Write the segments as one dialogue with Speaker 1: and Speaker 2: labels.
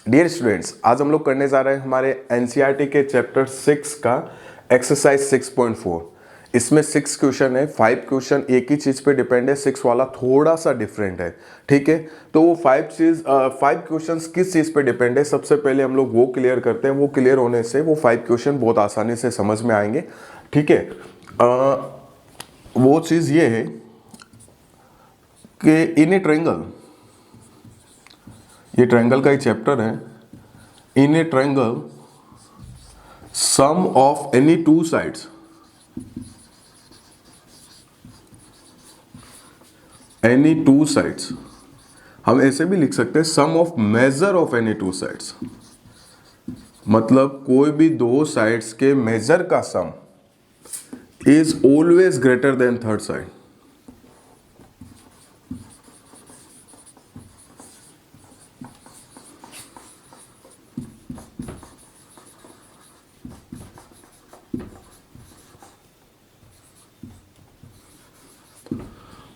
Speaker 1: Dear students, आज हम लोग करने जा रहे हैं हमारे एनसीईआरटी के चैप्टर 6 का एक्सरसाइज 6.4। इसमें 6 क्वेश्चन है, 5 क्वेश्चन एक ही चीज़ पे डिपेंड है, 6 वाला थोड़ा सा डिफरेंट है। ठीक है, तो वो 5 क्वेश्चंस किस चीज़ पे डिपेंड है, सबसे पहले हम लोग वो क्लियर करते हैं। वो क्लियर होने से वो 5 क्वेश्चन बहुत आसानी से समझ में आएंगे। ठीक है, वो चीज़ ये है कि इन ए ट्रायंगल, ये ट्रायंगल का ही चैप्टर है। In a triangle sum of any two sides, any two sides, हम ऐसे भी लिख सकते हैं sum of measure of any two sides, मतलब कोई भी दो साइड्स के मेजर का sum is always greater than third side.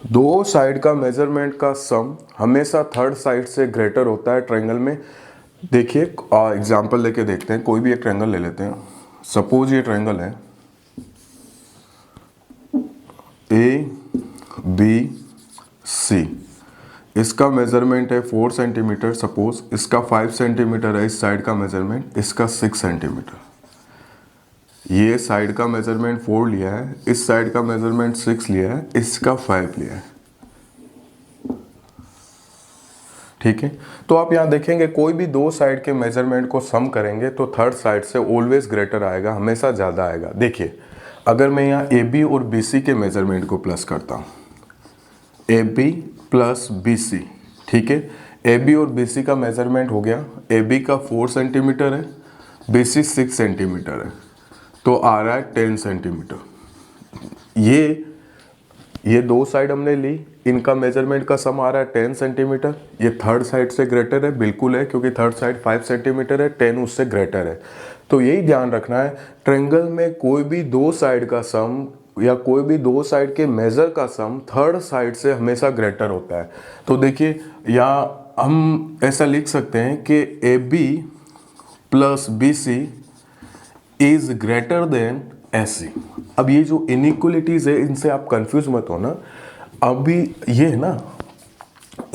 Speaker 1: दो साइड का मेजरमेंट का सम हमेशा थर्ड साइड से ग्रेटर होता है ट्रायंगल में। देखिए एग्जांपल लेके देखते हैं, कोई भी एक ट्रायंगल ले लेते हैं। सपोज ये ट्रायंगल है ए बी सी, इसका मेजरमेंट है 4 सेंटीमीटर। सपोज इसका 5 सेंटीमीटर है, इस साइड का मेजरमेंट, इसका 6 सेंटीमीटर। ये साइड का मेजरमेंट 4 लिया है, इस साइड का मेजरमेंट 6 लिया है, इसका 5 लिया है। ठीक है, तो आप यहां देखेंगे कोई भी दो साइड के मेजरमेंट को सम करेंगे तो थर्ड साइड से ऑलवेज ग्रेटर आएगा, हमेशा ज्यादा आएगा। देखिए अगर मैं यहाँ ए बी और बी सी के मेजरमेंट को प्लस करता हूँ, A B plus B C, ठीक है, ए बी और बी सी का मेजरमेंट हो गया, ए बी का 4 सेंटीमीटर है, बी सी 6 सेंटीमीटर है, तो आ रहा है 10 सेंटीमीटर। ये दो साइड हमने ली, इनका मेजरमेंट का सम आ रहा है 10 सेंटीमीटर। ये थर्ड साइड से ग्रेटर है, बिल्कुल है, क्योंकि थर्ड साइड 5 सेंटीमीटर है, 10 उससे ग्रेटर है। तो यही ध्यान रखना है, ट्रायंगल में कोई भी दो साइड का सम या कोई भी दो साइड के मेजर का सम थर्ड साइड से हमेशा ग्रेटर होता है। तो देखिए यहाँ हम ऐसा लिख सकते हैं कि A B plus B C is greater than AC. अब ये जो इनइक्वलिटीज है इनसे आप कंफ्यूज मत हो ना। अभी ये है ना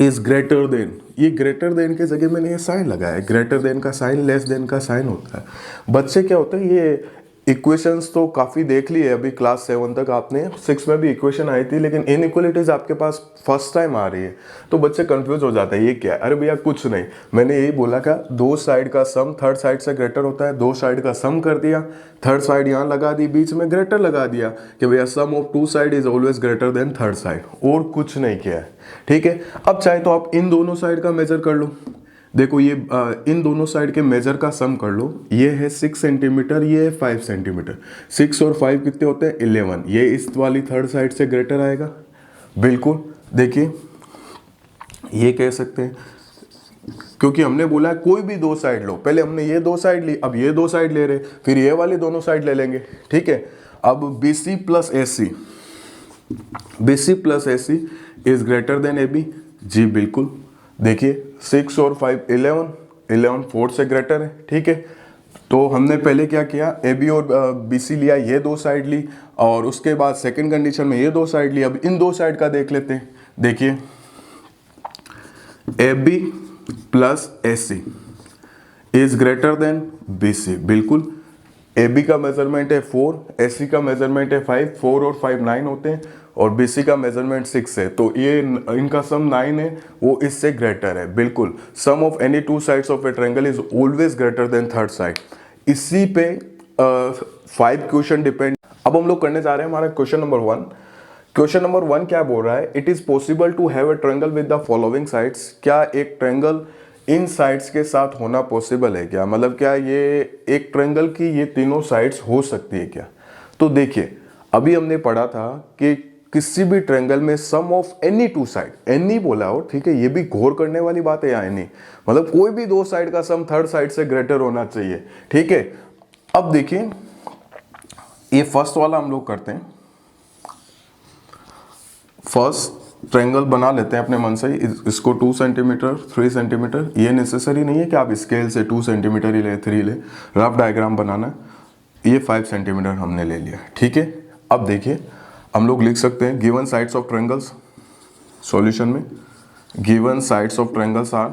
Speaker 1: इज ग्रेटर देन, ये ग्रेटर देन के जगह मैंने ये साइन लगाया है। ग्रेटर देन का साइन लेस देन का साइन होता है। बच्चे क्या होता है, ये इक्वेशंस तो काफ़ी देख ली है अभी क्लास 7 तक आपने, 6 में भी इक्वेशन आई थी, लेकिन इनइक्वलिटीज आपके पास फर्स्ट टाइम आ रही है तो बच्चे कंफ्यूज हो जाते हैं ये क्या है। अरे भैया कुछ नहीं, मैंने यही बोला था दो साइड का सम थर्ड साइड से ग्रेटर होता है। दो साइड का सम कर दिया, थर्ड साइड यहाँ लगा दी, बीच में ग्रेटर लगा दिया कि भैया sum of two side is always greater than third side, और कुछ नहीं किया है। ठीक है, अब चाहे तो आप इन दोनों साइड का मेजर कर लो। देखो ये इन दोनों साइड के मेजर का सम कर लो, ये है 6 सेंटीमीटर, ये है 5 सेंटीमीटर। 6 और 5 कितने होते हैं 11। ये इस वाली थर्ड साइड से ग्रेटर आएगा, बिल्कुल। देखिए ये कह सकते हैं, क्योंकि हमने बोला है कोई भी दो साइड लो। पहले हमने ये दो साइड ली, अब ये दो साइड ले रहे, फिर ये वाली दोनों साइड ले लेंगे। ठीक है, अब B C plus A C, B C plus A C is greater than A B. जी बिल्कुल, देखिए 6 और 5 11, 11 4 से ग्रेटर है। ठीक है, तो हमने पहले क्या किया, ए बी और बी सी लिया, ये दो साइड ली, और उसके बाद सेकंड कंडीशन में ये दो साइड ली। अब इन दो साइड का देख लेते हैं। देखिए A B plus A C is greater than B C, बिल्कुल। ए बी का मेजरमेंट है 4, ए सी का मेजरमेंट है 5, 4 और 5 9 होते हैं, और बी सी का मेजरमेंट 6 है, तो ये इनका सम 9 है, वो इससे ग्रेटर है, बिल्कुल। Sum of any two sides of a triangle is always greater than third side. इसी पे 5 क्वेश्चन डिपेंड। अब हम लोग करने जा रहे हैं हमारा क्वेश्चन नंबर 1। क्वेश्चन नंबर 1 क्या बोल रहा है, it is possible to have a triangle with the following sides. क्या एक ट्रायंगल इन साइड्स के साथ होना पॉसिबल है क्या, मतलब क्या ये एक ट्रायंगल की ये तीनों साइड्स हो सकती है क्या। तो देखिए अभी हमने पढ़ा था कि किसी भी ट्रायंगल में sum of any two side, any बोला हो, ठीक है, ये भी गौर करने वाली बात है, या एनी मतलब कोई भी दो साइड का सम थर्ड साइड से ग्रेटर होना चाहिए। ठीक है, अब देखिए ये फर्स्ट वाला हम लोग करते हैं। फर्स्ट ट्रायंगल बना लेते हैं अपने मन से ही। इसको 2 सेंटीमीटर 3 सेंटीमीटर, ये नेसेसरी नहीं है कि आप स्केल से 2 सेंटीमीटर ही ले 3 ले, रफ डायग्राम बनाना है। ये 5 सेंटीमीटर हमने ले लिया, ठीक है। अब देखिए हम लोग लिख सकते हैं given sides of triangles, solution में given sides of triangles are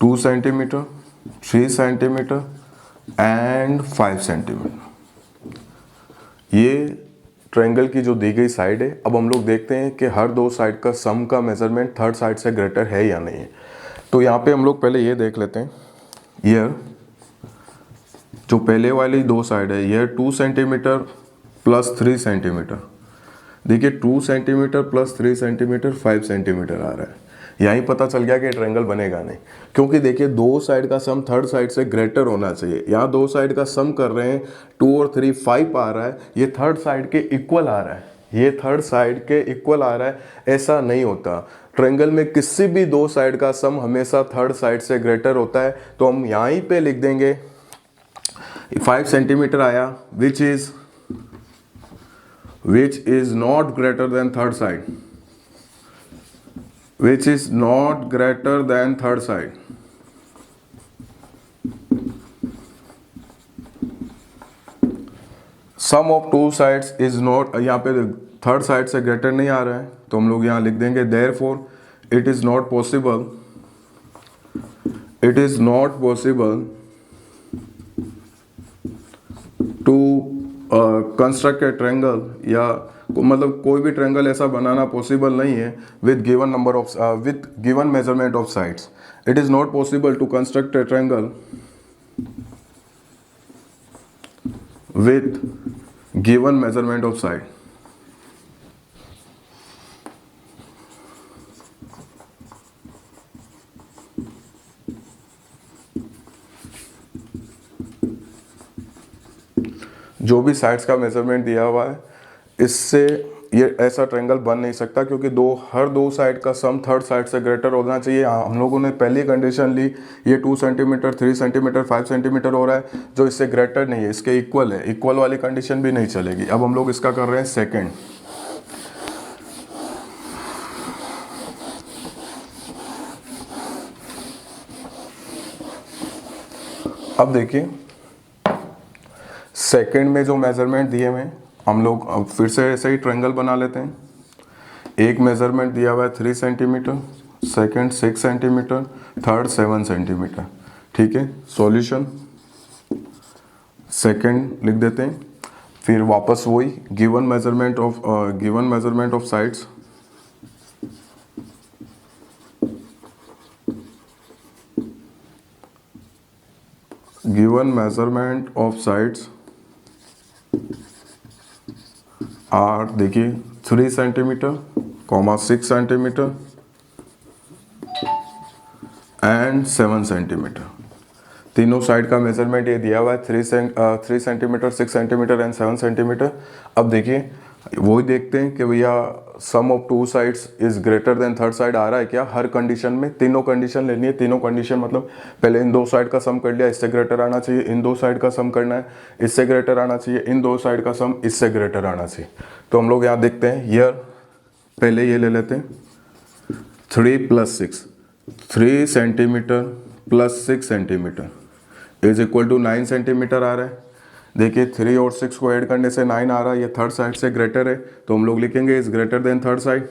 Speaker 1: 2 centimetre 3 centimetre and 5 centimetre. ये ट्रायंगल की जो दी गई साइड है। अब हम लोग देखते हैं कि हर दो साइड का सम का मेजरमेंट थर्ड साइड से ग्रेटर है या नहीं है। तो यहाँ पे हम लोग पहले ये देख लेते हैं, ईयर जो पहले वाली दो साइड है, ईयर 2 सेंटीमीटर प्लस 3 सेंटीमीटर। देखिए 2 सेंटीमीटर प्लस 3 सेंटीमीटर 5 सेंटीमीटर आ रहा है। यहीं पता चल गया कि ट्रायंगल बनेगा नहीं, क्योंकि देखिए दो साइड का सम थर्ड साइड से ग्रेटर होना चाहिए। यहाँ दो साइड का सम कर रहे हैं 2 और 3 5 आ रहा है, ये थर्ड साइड के इक्वल आ रहा है, ये थर्ड साइड के इक्वल आ रहा है। ऐसा नहीं होता, ट्रायंगल में किसी भी दो साइड का सम हमेशा थर्ड साइड से ग्रेटर होता है। तो हम यहीं पे लिख देंगे 5 सेंटीमीटर आया, which is not greater than third side, which is not greater than third side। sum of two sides is not, यहाँ पे थर्ड साइड से ग्रेटर नहीं आ रहा है, तो हम लोग यहाँ लिख देंगे therefore it is not possible to construct a triangle, या मतलब कोई भी ट्रायंगल ऐसा बनाना पॉसिबल नहीं है with given number of with given measurement of sides. It is not possible to construct a triangle with given measurement of side. जो भी sides का मेजरमेंट दिया हुआ है, इससे ये ऐसा ट्रायंगल बन नहीं सकता, क्योंकि हर दो साइड का सम थर्ड साइड से ग्रेटर होना चाहिए। हम लोगों ने पहली कंडीशन ली, ये 2 सेंटीमीटर 3 सेंटीमीटर 5 सेंटीमीटर हो रहा है, जो इससे ग्रेटर नहीं है, इसके इक्वल है। इक्वल वाली कंडीशन भी नहीं चलेगी। अब हम लोग इसका कर रहे हैं सेकेंड। अब देखिए सेकंड में जो मेजरमेंट दिए हुए हम लोग अब फिर से ऐसे ही ट्रायंगल बना लेते हैं। एक मेजरमेंट दिया हुआ है 3 centimetre, second 6 centimetre, third 7 centimetre, ठीक है। सॉल्यूशन सेकंड लिख देते हैं, फिर वापस वही given measurement of sides, given measurement of sides are, देखिए 3 सेंटीमीटर, 6 सेंटीमीटर एंड 7 सेंटीमीटर। तीनों साइड का मेजरमेंट ये दिया हुआ है 3 सेंटीमीटर 6 सेंटीमीटर एंड 7 सेंटीमीटर। अब देखिए वही देखते हैं कि भैया sum of two sides is greater than third side आ रहा है क्या हर कंडीशन में। तीनों कंडीशन लेनी है, तीनों कंडीशन मतलब पहले इन दो साइड का सम कर लिया, इससे ग्रेटर आना चाहिए, इन दो साइड का सम करना है, इससे ग्रेटर आना चाहिए, इन दो साइड का सम इससे ग्रेटर आना चाहिए। तो हम लोग यहाँ देखते हैं, ईयर पहले ये ले लेते हैं 3 + 6, 3 centimetre plus 6 centimetre is equal to 9 centimetre आ रहा है। देखिए 3 और 6 को ऐड करने से 9 आ रहा है, ये थर्ड साइड से ग्रेटर है, तो हम लोग लिखेंगे is greater than third side.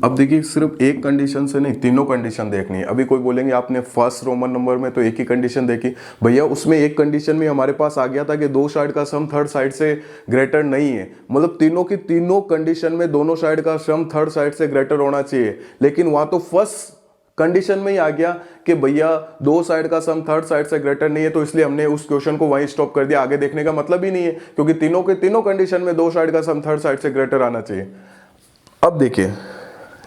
Speaker 1: अब देखिए सिर्फ एक कंडीशन से नहीं, तीनों कंडीशन देखनी है। अभी कोई बोलेंगे आपने फर्स्ट रोमन नंबर में तो एक ही कंडीशन देखी, भैया उसमें एक कंडीशन में हमारे पास आ गया था कि दो साइड का सम थर्ड साइड से ग्रेटर नहीं है, मतलब तीनों की तीनों कंडीशन में दोनों साइड का सम थर्ड साइड से ग्रेटर होना चाहिए। लेकिन वहां तो फर्स्ट कंडीशन में ही आ गया कि भैया दो साइड का सम थर्ड साइड से ग्रेटर नहीं है, तो इसलिए हमने उस क्वेश्चन को वहीं स्टॉप कर दिया। आगे देखने का मतलब ही नहीं है, क्योंकि तीनों के तीनों कंडीशन में दो साइड का सम थर्ड साइड से ग्रेटर आना चाहिए। अब देखिए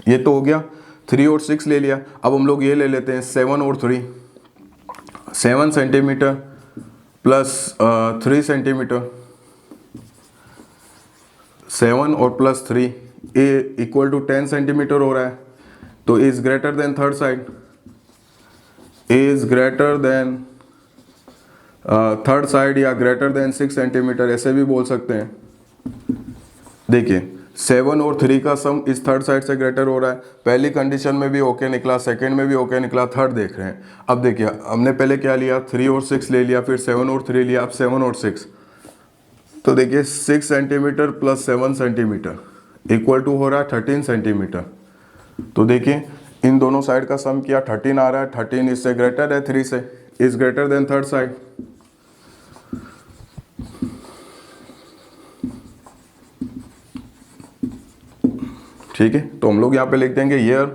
Speaker 1: ये तो हो गया, 3 और 6 ले लिया। अब हम लोग ये ले लेते हैं 7 और 3, 7 सेंटीमीटर प्लस 3 सेंटीमीटर, 7 और प्लस 3 ये इक्वल टू 10 सेंटीमीटर हो रहा है। तो is greater than third side, is greater than third side या ग्रेटर देन 6 सेंटीमीटर ऐसे भी बोल सकते हैं। देखिए 7 और 3 का सम इस थर्ड साइड से ग्रेटर हो रहा है। पहली कंडीशन में भी ओके निकला, सेकंड में भी ओके निकला, थर्ड देख रहे हैं। अब देखिए हमने पहले क्या लिया, 3 और 6 ले लिया, फिर 7 और 3 लिया, अब 7 और 6। तो देखिए 6 centimetre plus 7 centimetre equal to हो रहा है 13 सेंटीमीटर। तो देखिए इन दोनों साइड का सम किया, 13 आ रहा है, 13 इससे ग्रेटर है 3 से, is greater than third side. ठीक है, तो हम लोग यहाँ पे लिख देंगे हियर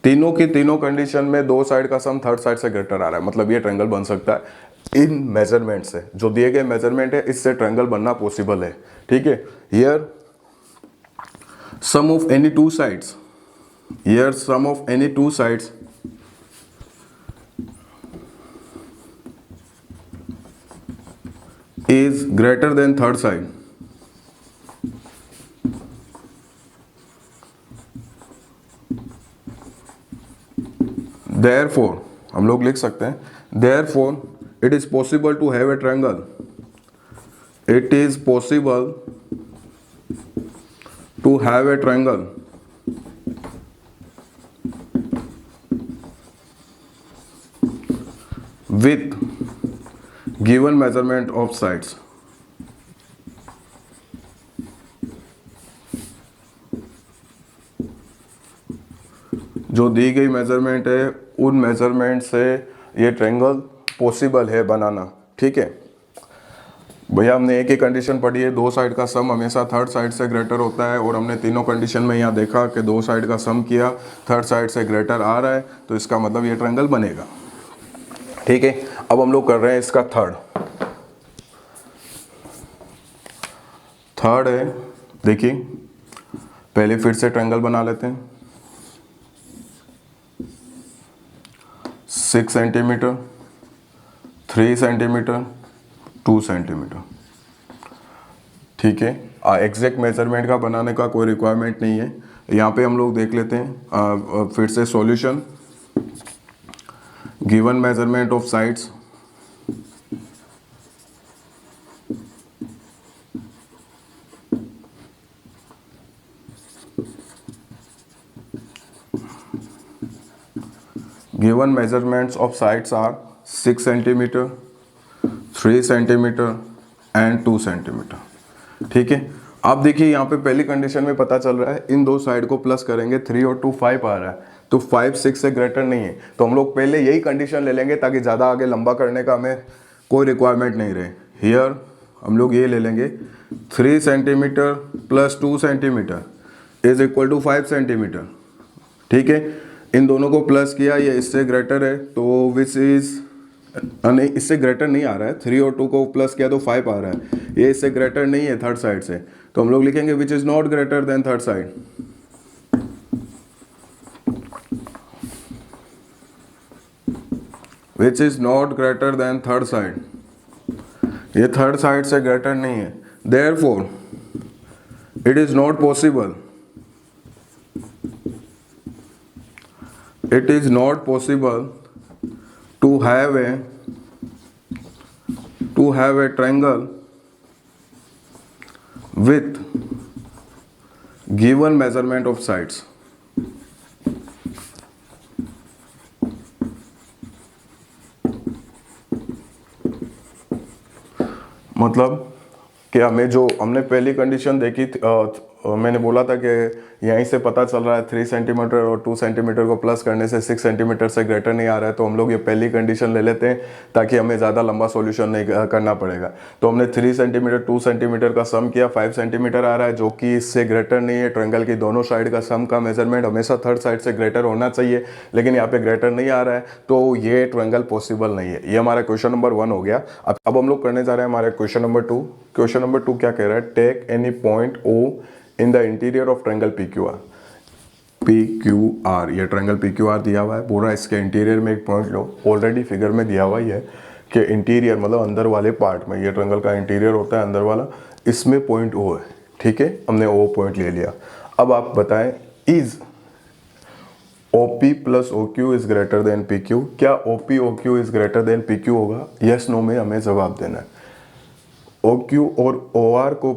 Speaker 1: तीनों की तीनों कंडीशन में दो साइड का सम थर्ड साइड से ग्रेटर आ रहा है, मतलब ये ट्रायंगल बन सकता है इन मेजरमेंट से। जो दिए गए मेजरमेंट है इससे ट्रायंगल बनना पॉसिबल है। ठीक है, here sum of any two sides, here sum of any two sides is greater than third side, therefore हम लोग लिख सकते हैं therefore it is possible to have a triangle, it is possible to have a triangle with given measurement of sides। जो दी गई measurement है उन measurement से ये ट्रायंगल पॉसिबल है बनाना। ठीक है भैया, हमने एक ही कंडीशन पढ़ी है, दो साइड का सम हमेशा थर्ड साइड से ग्रेटर होता है, और हमने तीनों कंडीशन में यहाँ देखा कि दो साइड का सम किया, थर्ड साइड से ग्रेटर आ रहा है, तो इसका मतलब ये ट्रायंगल बनेगा। ठीक है, अब हम लोग कर रहे हैं इसका थर्ड है। देखिए पहले फिर से ट्रायंगल बना लेते हैं। 6 सेंटीमीटर, 3 सेंटीमीटर, 2 सेंटीमीटर। ठीक है, एग्जैक्ट मेजरमेंट का बनाने का कोई रिक्वायरमेंट नहीं है। यहाँ पे हम लोग देख लेते हैं फिर से solution. Given measurement of sides, given measurements of sides are 6 centimeter, 3 centimeter and 2 centimeter। ठीक है, आप देखिए यहाँ पे पहली कंडीशन में पता चल रहा है इन दो साइड को प्लस करेंगे, 3 और 2 5 आ रहा है, तो 5 6 से ग्रेटर नहीं है, तो हम लोग पहले यही कंडीशन ले लेंगे ताकि ज़्यादा आगे लंबा करने का हमें कोई रिक्वायरमेंट नहीं रहे। हियर हम लोग ये ले लेंगे 3 centimetre plus 2 centimetre is equal to 5 centimetre. ठीक है, इन दोनों को प्लस किया, ये इससे ग्रेटर है, तो विच इज नहीं, इससे ग्रेटर नहीं आ रहा है, 3 और 2 को प्लस किया तो 5 आ रहा है, ये इससे ग्रेटर नहीं है थर्ड साइड से, तो हम लोग लिखेंगे which is not greater than third side. Which is not greater than third side, ये थर्ड साइड से ग्रेटर नहीं है। Therefore it is not possible, it is not possible to have a triangle with given measurement of sides। मतलब कि हमने पहली condition देखी थी, मैंने बोला था कि यहीं से पता चल रहा है 3 सेंटीमीटर और 2 सेंटीमीटर को प्लस करने से 6 सेंटीमीटर से ग्रेटर नहीं आ रहा है, तो हम लोग ये पहली कंडीशन ले लेते हैं ताकि हमें ज़्यादा लंबा सॉल्यूशन नहीं करना पड़ेगा। तो हमने 3 सेंटीमीटर 2 सेंटीमीटर का सम किया, 5 सेंटीमीटर आ रहा है जो कि इससे ग्रेटर नहीं है। ट्रायंगल की दोनों साइड का सम का मेजरमेंट हमेशा थर्ड साइड से ग्रेटर होना चाहिए, लेकिन यहाँ पे ग्रेटर नहीं आ रहा है, तो ये ट्रायंगल पॉसिबल नहीं है। ये हमारा क्वेश्चन नंबर 1 हो गया। अब हम लोग करने जा रहे हैं हमारे क्वेश्चन नंबर 2। क्वेश्चन नंबर 2 क्या कह रहा है, take any point O in the interior of triangle PQR। ये ट्रायंगल PQR दिया हुआ है पूरा, इसके इंटीरियर में एक पॉइंट लो। ऑलरेडी फिगर में दिया हुआ ही है कि इंटीरियर मतलब अंदर वाले पार्ट में, ये ट्रायंगल का इंटीरियर होता है अंदर वाला, इसमें पॉइंट O है। ठीक है, हमने O पॉइंट ले लिया। अब आप बताएं OP plus OQ is greater then PQ। क्या OP OQ is greater then PQ होगा? यस नो में हमें जवाब देना है। OQ और OR को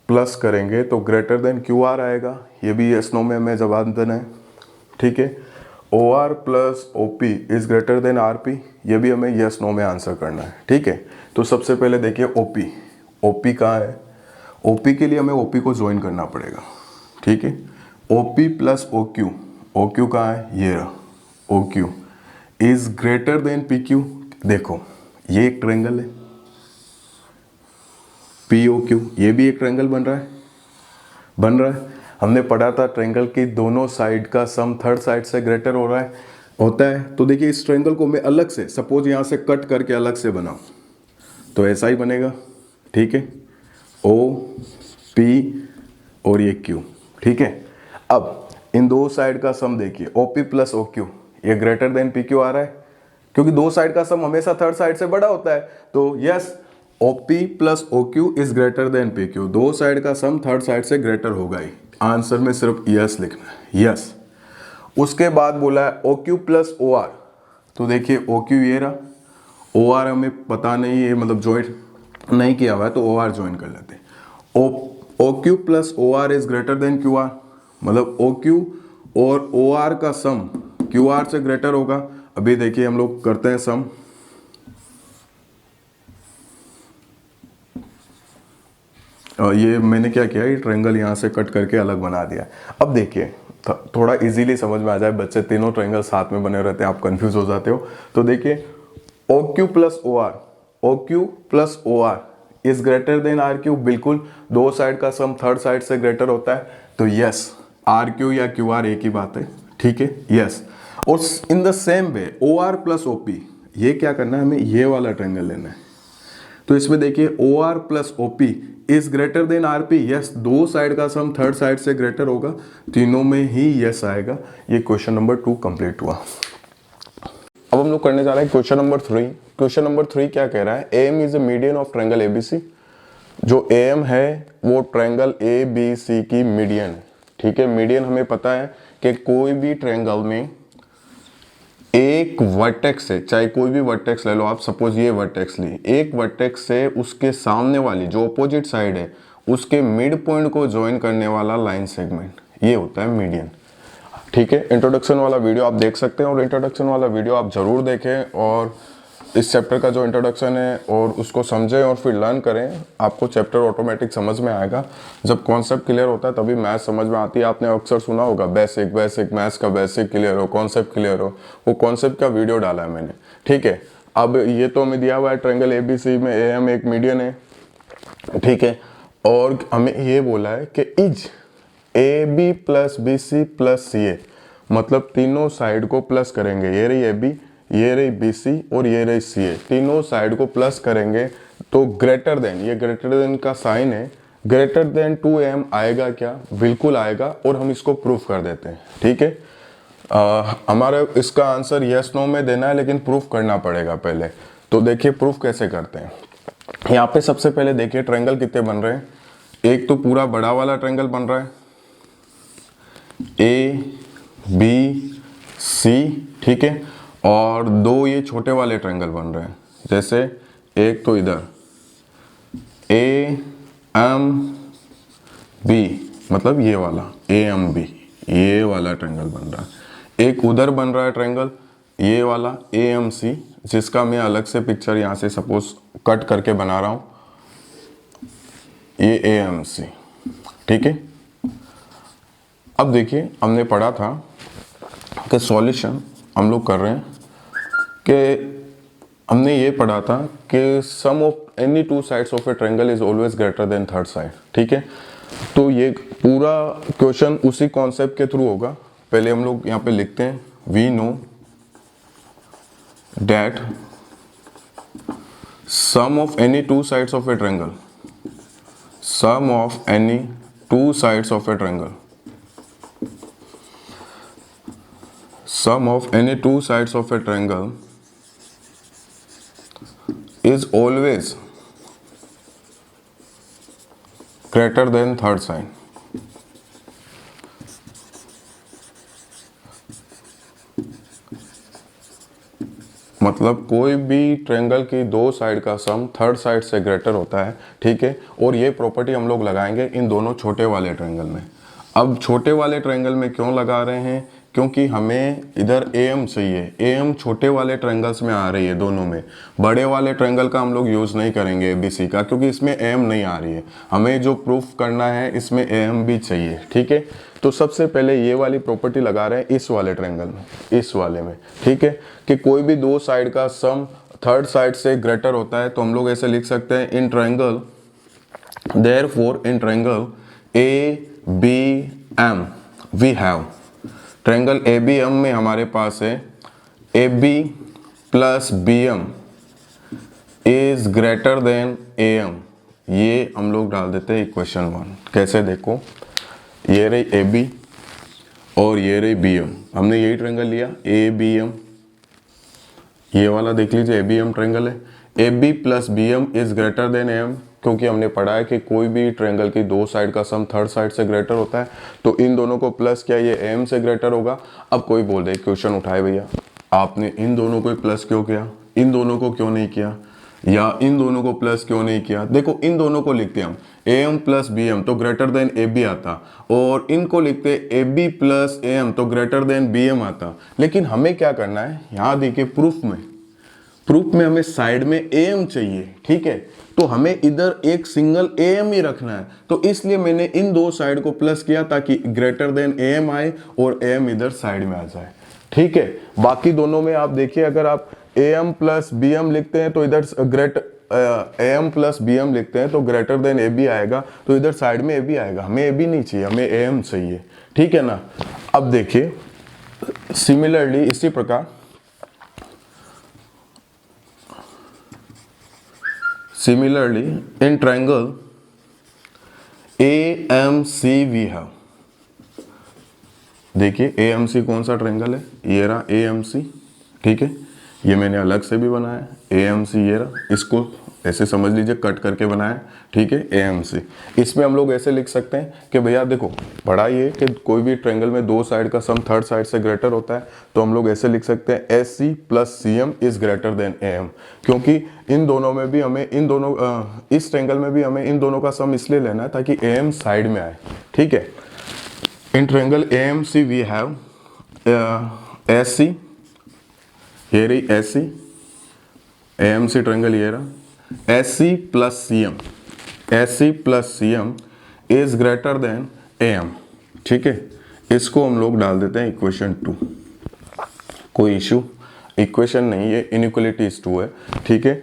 Speaker 1: प्लस करेंगे तो ग्रेटर देन QR आएगा, ये भी यस नो में हमें जवाब देना है। ठीक है, OR plus OP is greater then RP, ये भी हमें यस नो में आंसर करना है। ठीक है, तो सबसे पहले देखिए OP कहाँ है? OP के लिए हमें OP को ज्वाइन करना पड़ेगा। ठीक है, OP प्लस OQ कहाँ है? ये रहा OQ is greater then PQ। देखो ये एक ट्रायंगल है POQ, ये भी एक ट्रायंगल बन रहा है। हमने पढ़ा था ट्रायंगल की दोनों साइड का सम थर्ड साइड से ग्रेटर होता है। तो देखिए इस ट्रायंगल को मैं अलग से, सपोज यहाँ से कट करके अलग से बनाऊं तो ऐसा ही बनेगा। ठीक है, OP और ये Q। ठीक है, अब इन दो साइड का सम देखिए, OP प्लस OQ ये ग्रेटर देन PQ आ रहा है, क्योंकि दो साइड का सम हमेशा थर्ड साइड से बड़ा होता है। तो yes, OP plus OQ is greater then PQ, दो साइड का सम थर्ड साइड से ग्रेटर होगा ही। आंसर में सिर्फ यस लिखना है, यस। उसके बाद बोला है OQ प्लस OR, तो देखिए OQ ये रहा, OR हमें पता नहीं है, मतलब ज्वाइन नहीं किया हुआ है, तो OR ज्वाइन कर लेते हैं। OQ plus OR is greater then QR, मतलब OQ और OR का सम QR से ग्रेटर होगा। अभी देखिए हम लोग करते हैं सम, ये मैंने क्या किया, ये ट्रायंगल यहाँ से कट करके अलग बना दिया। अब देखिए थोड़ा इजीली समझ में आ जाए, बच्चे तीनों ट्रायंगल साथ में बने रहते हैं, आप कंफ्यूज हो जाते हो। तो देखिए OQ plus OR is greater then RQ, बिल्कुल दो साइड का सम थर्ड साइड से ग्रेटर होता है, तो यस RQ या QR एक ही बात है। ठीक है, यस। और इन the same way OR plus OP, ये क्या करना है, हमें ये वाला ट्रायंगल लेना है। तो इसमें देखिए OR plus OP is greater then RP, yes, दो साइड का सम थर्ड साइड से ग्रेटर होगा, तीनों में ही यस आएगा। ये क्वेश्चन नंबर 2 कंप्लीट हुआ। अब हम लोग करने जा रहे हैं क्वेश्चन नंबर 3। क्वेश्चन नंबर 3 क्या कह रहा है, AM is a median of triangle ABC। जो AM है वो ट्रायंगल ABC की मीडियन है। ठीक है, मीडियन हमें पता है कि कोई भी ट्रायंगल में एक वर्टेक्स से, चाहे कोई भी वर्टेक्स ले लो आप, सपोज ये वर्टेक्स ली, एक वर्टेक्स से उसके सामने वाली जो अपोजिट साइड है उसके मिड पॉइंट को ज्वाइन करने वाला लाइन सेगमेंट, ये होता है मीडियन। ठीक है, इंट्रोडक्शन वाला वीडियो आप देख सकते हैं, और इंट्रोडक्शन वाला वीडियो आप जरूर देखें, और इस चैप्टर का जो इंट्रोडक्शन है और उसको समझें और फिर लर्न करें, आपको चैप्टर ऑटोमेटिक समझ में आएगा। जब कॉन्सेप्ट क्लियर होता है तभी मैथ समझ में आती है। आपने अक्सर सुना होगा बेसिक मैथ्स का बेसिक क्लियर हो, कॉन्सेप्ट क्लियर हो, वो कॉन्सेप्ट का वीडियो डाला है मैंने। ठीक है, अब ये तो हमें दिया हुआ है ट्रायंगल ABC में AM एक मीडियन है। ठीक है, और हमें ये बोला है कि is AB plus BC plus CA, मतलब तीनों साइड को प्लस करेंगे, ये रही AB, ये रही BC और ये रही CA, तीनों साइड को प्लस करेंगे तो ग्रेटर देन, ये ग्रेटर देन का साइन है, ग्रेटर देन 2AM आएगा क्या? बिल्कुल आएगा, और हम इसको प्रूफ कर देते हैं। ठीक है, हमारा इसका आंसर यस नो में देना है, लेकिन प्रूफ करना पड़ेगा पहले। तो देखिए प्रूफ कैसे करते हैं। यहाँ पे सबसे पहले देखिए ट्रायंगल कितने बन रहे हैं, एक तो पूरा बड़ा वाला ट्रायंगल बन रहा है ABC। ठीक है, और दो ये छोटे वाले ट्रायंगल बन रहे हैं, जैसे एक तो इधर AMB, मतलब ये वाला AMB, ये वाला ट्रायंगल बन रहा है। एक उधर बन रहा है ट्रायंगल ये वाला AMC, जिसका मैं अलग से पिक्चर यहाँ से सपोज कट करके बना रहा हूँ, ये AMC। ठीक है, अब देखिए हमने पढ़ा था कि सॉल्यूशन हम लोग कर रहे हैं, कि हमने ये पढ़ा था कि sum of any two sides of a triangle is always greater than third side. ठीक है, तो ये पूरा क्वेश्चन उसी कॉन्सेप्ट के थ्रू होगा। पहले हम लोग यहाँ पे लिखते हैं, we know that sum of any two sides of a triangle, sum of any two sides of a triangle, sum of any two sides of a triangle is always greater than third side. मतलब कोई भी triangle की दो side का sum third side से greater होता है, ठीक है। और ये प्रॉपर्टी हम लोग लगाएंगे इन दोनों छोटे वाले ट्रायंगल में। अब छोटे वाले ट्रायंगल में क्यों लगा रहे हैं, क्योंकि हमें इधर AM चाहिए। AM छोटे वाले ट्रायंगल्स में आ रही है दोनों में, बड़े वाले ट्रायंगल का हम लोग यूज़ नहीं करेंगे ABC का, क्योंकि इसमें AM नहीं आ रही है। हमें जो प्रूफ करना है इसमें AM भी चाहिए, ठीक है। तो सबसे पहले ये वाली प्रॉपर्टी लगा रहे हैं इस वाले ट्रायंगल में, इस वाले में, ठीक है, कि कोई भी दो साइड का सम थर्ड साइड से ग्रेटर होता है। तो हम लोग ऐसे लिख सकते हैं, in triangle therefore in triangle ABM we have, triangle ABM में हमारे पास है AB plus BM is greater than AM। ये हम लोग डाल देते हैं इक्वेशन 1। कैसे, देखो, ये रही AB और ये रही BM। हमने यही ट्रायंगल लिया ABM, ये वाला देख लीजिए ABM ट्रायंगल है। AB plus BM is greater than AM, क्योंकि हमने पढ़ा है कि कोई भी ट्रायंगल की दो साइड का सम थर्ड साइड से ग्रेटर होता है। तो इन दोनों को प्लस किया, ये AM से ग्रेटर होगा। अब कोई बोल दे, क्वेश्चन उठाए भैया आपने इन दोनों को प्लस क्यों किया, इन दोनों को क्यों नहीं किया, या इन दोनों को प्लस क्यों नहीं किया। देखो, इन दोनों को लिखते हम AM प्लस BM तो ग्रेटर देन AB आता, और इनको लिखते AB प्लस AM तो ग्रेटर देन BM आता। लेकिन हमें क्या करना है, यहाँ देखिए प्रूफ में हमें साइड में AM चाहिए, ठीक है। तो हमें इधर एक सिंगल AM ही रखना है, तो इसलिए मैंने इन दो साइड को प्लस किया ताकि ग्रेटर देन AM आए और AM इधर साइड में आ जाए, ठीक है। बाकी दोनों में आप देखिए, अगर आप AM प्लस BM लिखते हैं तो इधर AM प्लस BM लिखते हैं तो ग्रेटर देन AB आएगा, तो इधर साइड में AB आएगा। हमें AB नहीं चाहिए, हमें AM चाहिए, ठीक है ना। अब देखिए सिमिलरली इसी प्रकार in triangle AMC we have, देखिए AMC कौन सा ट्रायंगल है, ये रहा AMC, ठीक है। ये मैंने अलग से भी बनाया AMC, ये रहा, इसको ऐसे समझ लीजिए कट करके बनाया, ठीक है, AMC। इसमें हम लोग ऐसे लिख सकते हैं कि भैया देखो, पढ़ा ये कि कोई भी ट्रायंगल में दो साइड का सम थर्ड साइड से ग्रेटर होता है। तो हम लोग ऐसे लिख सकते हैं SC plus CM is greater than AM, क्योंकि इन दोनों में भी हमें इस ट्रायंगल में भी हमें इन दोनों का सम इसलिए लेना है ताकि AM साइड में आए, ठीक है। In triangle AMC we have SC, ये रही SC, AMC ट्रायंगल ये रहा, SC plus CM is greater than AM, ठीक है। इसको हम लोग डाल देते हैं इक्वेशन 2। कोई इशू, इक्वेशन नहीं, ये इनइक्वालिटीज 2 है, ठीक है।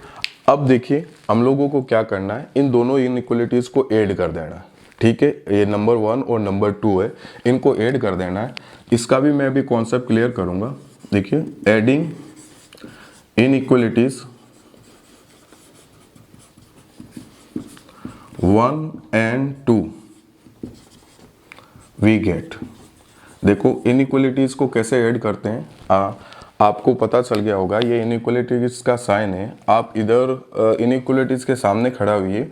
Speaker 1: अब देखिए हम लोगों को क्या करना है, इन दोनों इनइक्वालिटीज को ऐड कर देना है, ठीक है। ये नंबर 1 और नंबर 2 है, इनको ऐड कर देना है। इसका भी मैं अभी कॉन्सेप्ट क्लियर करूंगा। देखिए, adding inequalities 1 and 2 we get. देखो इनइक्वालिटीज को कैसे ऐड करते हैं, आपको पता चल गया होगा। ये इनइक्वालिटीज का साइन है, आप इधर इनइक्वालिटीज के सामने खड़ा हुई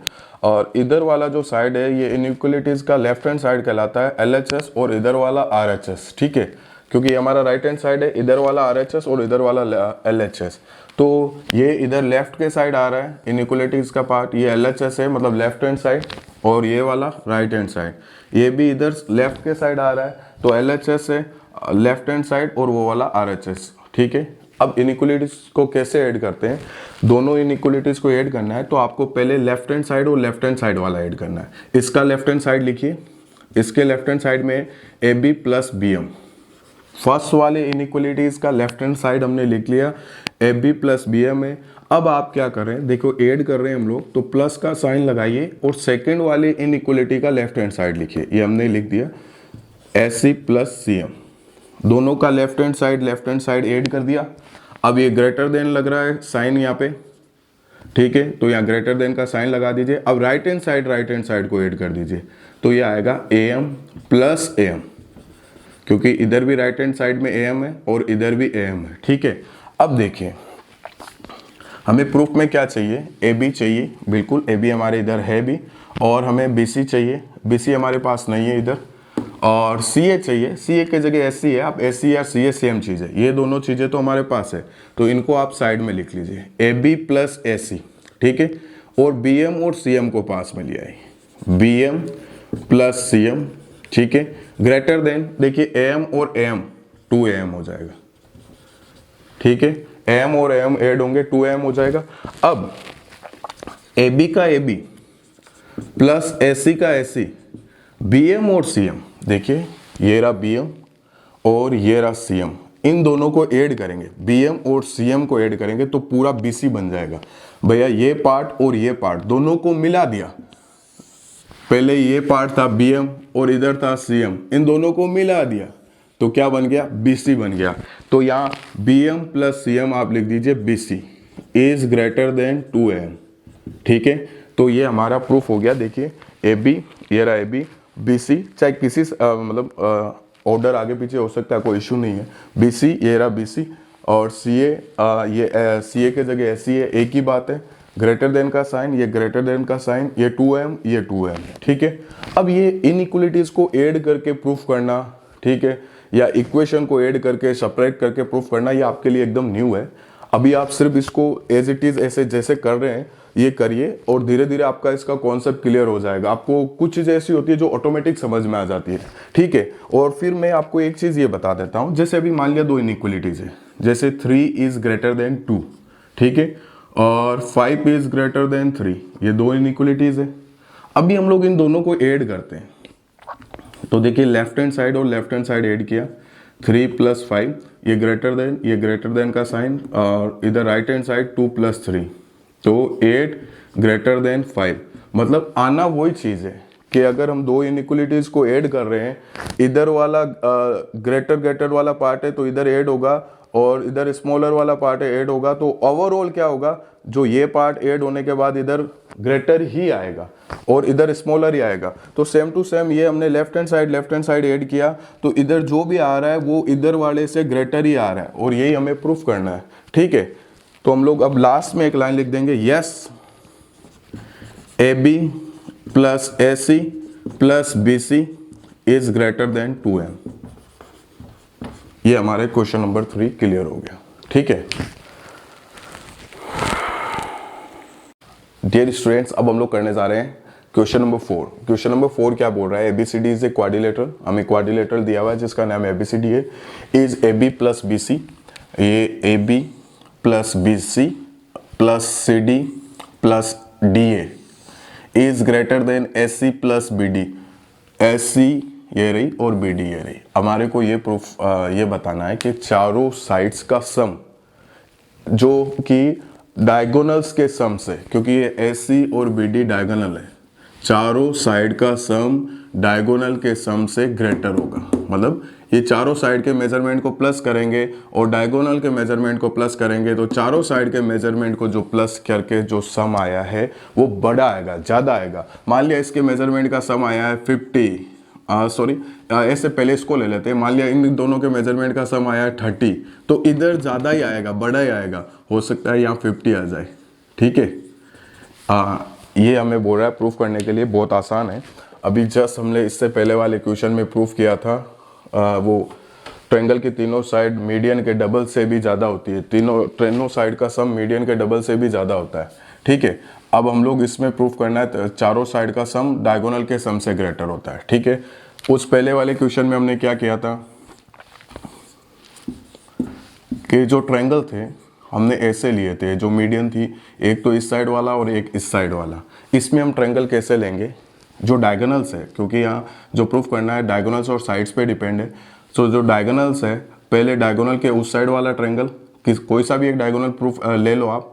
Speaker 1: और इधर वाला जो साइड है ये इनइक्वालिटीज का लेफ्ट हैंड साइड कहलाता है LHS, और इधर वाला RHS, ठीक है। क्योंकि हमारा राइट हैंड साइड है, इधर वाला RHS और इधर वाला LHS। तो ये इधर लेफ्ट के साइड आ रहा है इनइक्वालिटीज का पार्ट, ये LHS है मतलब लेफ्ट हैंड साइड, और ये वाला राइट हैंड साइड, ये भी इधर लेफ्ट के साइड आ रहा है। तो LHS है लेफ्ट हैंड साइड और वो वाला RHS, ठीक है। अब इनइक्वालिटीज को कैसे ऐड करते हैं, दोनों इनइक्वालिटीज को ऐड करना है तो आपको पहले लेफ्ट हैंड साइड और लेफ्ट हैंड साइड वाला ऐड करना है। इसका लेफ्ट हैंड साइड लिखिए, इसके लेफ्ट हैंड साइड में AB प्लस BM। फर्स्ट वाले इनइक्वालिटीज का लेफ्ट हैंड साइड हमने लिख लिया, AB प्लस BM है। अब आप क्या करें, देखो ऐड कर रहे हैं हम लोग तो प्लस का साइन लगाइए और सेकंड वाले इनइक्वालिटी का लेफ्ट हैंड साइड लिखिए। ये हमने लिख दिया SC प्लस CM, दोनों का लेफ्ट हैंड साइड ऐड कर दिया। अब ये ग्रेटर देन लग रहा है साइन यहाँ पे, ठीक है, तो यहाँ ग्रेटर देन का साइन लगा दीजिए। अब राइट हैंड साइड को ऐड कर दीजिए, तो ये आएगा AM प्लस AM, क्योंकि इधर भी राइट हैंड साइड में AM है और इधर भी AM है, ठीक है। अब देखिए हमें प्रूफ में क्या चाहिए, AB चाहिए, बिल्कुल AB हमारे इधर है भी, और हमें BC चाहिए, BC हमारे पास नहीं है इधर, और सी ए चाहिए, सी ए की जगह एस सी है, आप एस सी या सी ए सेम चीज़ है, ये दोनों चीज़ें तो हमारे पास है, तो इनको आप साइड में लिख लीजिए, ए बी प्लस ए सी, ठीक है। और बी एम और सी एम को पास में लिया है, B M plus C M, ठीक है। ग्रेटर देन, देखिए ए एम और ए एम 2 ए एम हो जाएगा, ठीक है। ए एम और ए एम एड होंगे, 2 ए एम हो जाएगा। अब ए बी का ए बी प्लस ए सी का ए सी, बी एम और सी एम, देखिए ये रहा बी एम और ये रहा सी एम, इन दोनों को ऐड करेंगे, बी एम और सी एम को ऐड करेंगे तो पूरा बी सी बन जाएगा। भैया ये पार्ट और ये पार्ट दोनों को मिला दिया, पहले ये पार्ट था बी एम और इधर था सी एम, इन दोनों को मिला दिया तो क्या बन गया, बी सी बन गया। तो यहाँ B M plus C M आप लिख दीजिए, B C is greater than 2 A M, ठीक है। तो ये हमारा प्रूफ हो गया। देखिए ए बी, ये रहा ए बी, बी सी, चाहे किसी मतलब ऑर्डर आगे पीछे हो सकता है, कोई इशू नहीं है। बी सी, ये रहा बी सी, और सी ए, ये सी ए के जगह एस सी है, एक ही बात है, ग्रेटर देन का साइन, ये ग्रेटर देन का साइन, ये 2 एम, ये 2 एम, ठीक है। अब ये इनइक्वलिटीज को ऐड करके प्रूफ करना, ठीक है, या इक्वेशन को ऐड करके सेपरेट करके प्रूफ करना, ये आपके लिए एकदम न्यू है। अभी आप सिर्फ इसको एज इट इज ऐसे जैसे कर रहे हैं ये करिए, और धीरे धीरे आपका इसका कॉन्सेप्ट क्लियर हो जाएगा। आपको कुछ चीज़ें ऐसी होती है जो ऑटोमेटिक समझ में आ जाती है, ठीक है। और फिर मैं आपको एक चीज़ ये बता देता हूँ, जैसे अभी मान लिया 2 इनइक्वलिटीज है, जैसे 3 इज ग्रेटर देन 2, ठीक है, और 5 इज ग्रेटर देन 3, ये 2 इनइक्वलिटीज है। अभी हम लोग इन दोनों को ऐड करते हैं, तो देखिए लेफ्ट हैंड साइड और लेफ्ट हैंड साइड ऐड किया, 3 + 5, ये ग्रेटर देन का साइन, और इधर राइट हैंड साइड 2 + 3, तो 8 ग्रेटर देन 5। मतलब आना वही चीज़ है कि अगर हम 2 इनइक्वलिटीज को ऐड कर रहे हैं, इधर वाला ग्रेटर वाला पार्ट है तो इधर ऐड होगा, और इधर स्मॉलर वाला पार्ट है ऐड होगा, तो ओवरऑल क्या होगा, जो ये पार्ट ऐड होने के बाद इधर ग्रेटर ही आएगा और इधर स्मॉलर ही आएगा। तो सेम टू सेम ये हमने लेफ्ट हैंड साइड ऐड किया, तो इधर जो भी आ रहा है वो इधर वाले से ग्रेटर ही आ रहा है, और यही हमें प्रूफ करना है, ठीक है। तो हम लोग अब लास्ट में एक लाइन लिख देंगे, yes A B plus A C plus B C is greater than 2 M. ये हमारे क्वेश्चन नंबर 3 क्लियर हो गया, ठीक है। डियर स्टूडेंट्स, अब हम लोग करने जा रहे हैं क्वेश्चन नंबर 4। क्वेश्चन नंबर 4 क्या बोल रहा है, ABCD इज ए क्वाड्रिलेटरल, हमें क्वाड्रिलेटरल दिया हुआ है जिसका नाम ABCD है। इज AB प्लस BC, ये AB plus BC plus CD plus DA is greater then SC plus BD। SC ये रही और BD ये रही। हमारे को ये प्रूफ ये बताना है कि चारों साइड्स का सम जो कि डायगोनल्स के सम से, क्योंकि ये SC और BD डायगोनल है, चारों साइड का सम डायगोनल के सम से ग्रेटर होगा। मतलब ये चारों साइड के मेजरमेंट को प्लस करेंगे और डायगोनल के मेजरमेंट को प्लस करेंगे, तो चारों साइड के मेजरमेंट को जो प्लस करके जो सम आया है वो बड़ा आएगा, ज़्यादा आएगा। मान लिया इसके मेजरमेंट का सम आया है 50, ऐसे पहले इसको ले लेते हैं। मान लिया इन दोनों के मेजरमेंट का सम आया है 30, तो इधर ज़्यादा ही आएगा, बड़ा ही आएगा, हो सकता है यहाँ 50 आ जाए, ठीक है। ये हमें बोल रहा है प्रूफ करने के लिए, बहुत आसान है। अभी जस्ट हमने इससे पहले वाले क्वेश्चन में प्रूफ किया था, वो ट्रायंगल की तीनों साइड मीडियन के डबल से भी ज़्यादा होती है, तीनों साइड का सम मीडियन के डबल से भी ज़्यादा होता है, ठीक है। अब हम लोग इसमें प्रूफ करना है चारों साइड का सम डायगोनल के सम से ग्रेटर होता है, ठीक है। उस पहले वाले क्वेश्चन में हमने क्या किया था कि जो ट्रायंगल थे हमने ऐसे लिए थे, जो मीडियन थी, एक तो इस साइड वाला और एक इस साइड वाला। इसमें हम ट्रायंगल कैसे लेंगे, जो डायगोनल्स है, क्योंकि यहाँ जो प्रूफ करना है डायगोनल्स और साइड्स पे डिपेंड है। सो जो डायगोनल्स है, पहले डायगोनल के उस साइड वाला ट्रायंगल, कोई सा भी एक डायगोनल प्रूफ ले लो आप।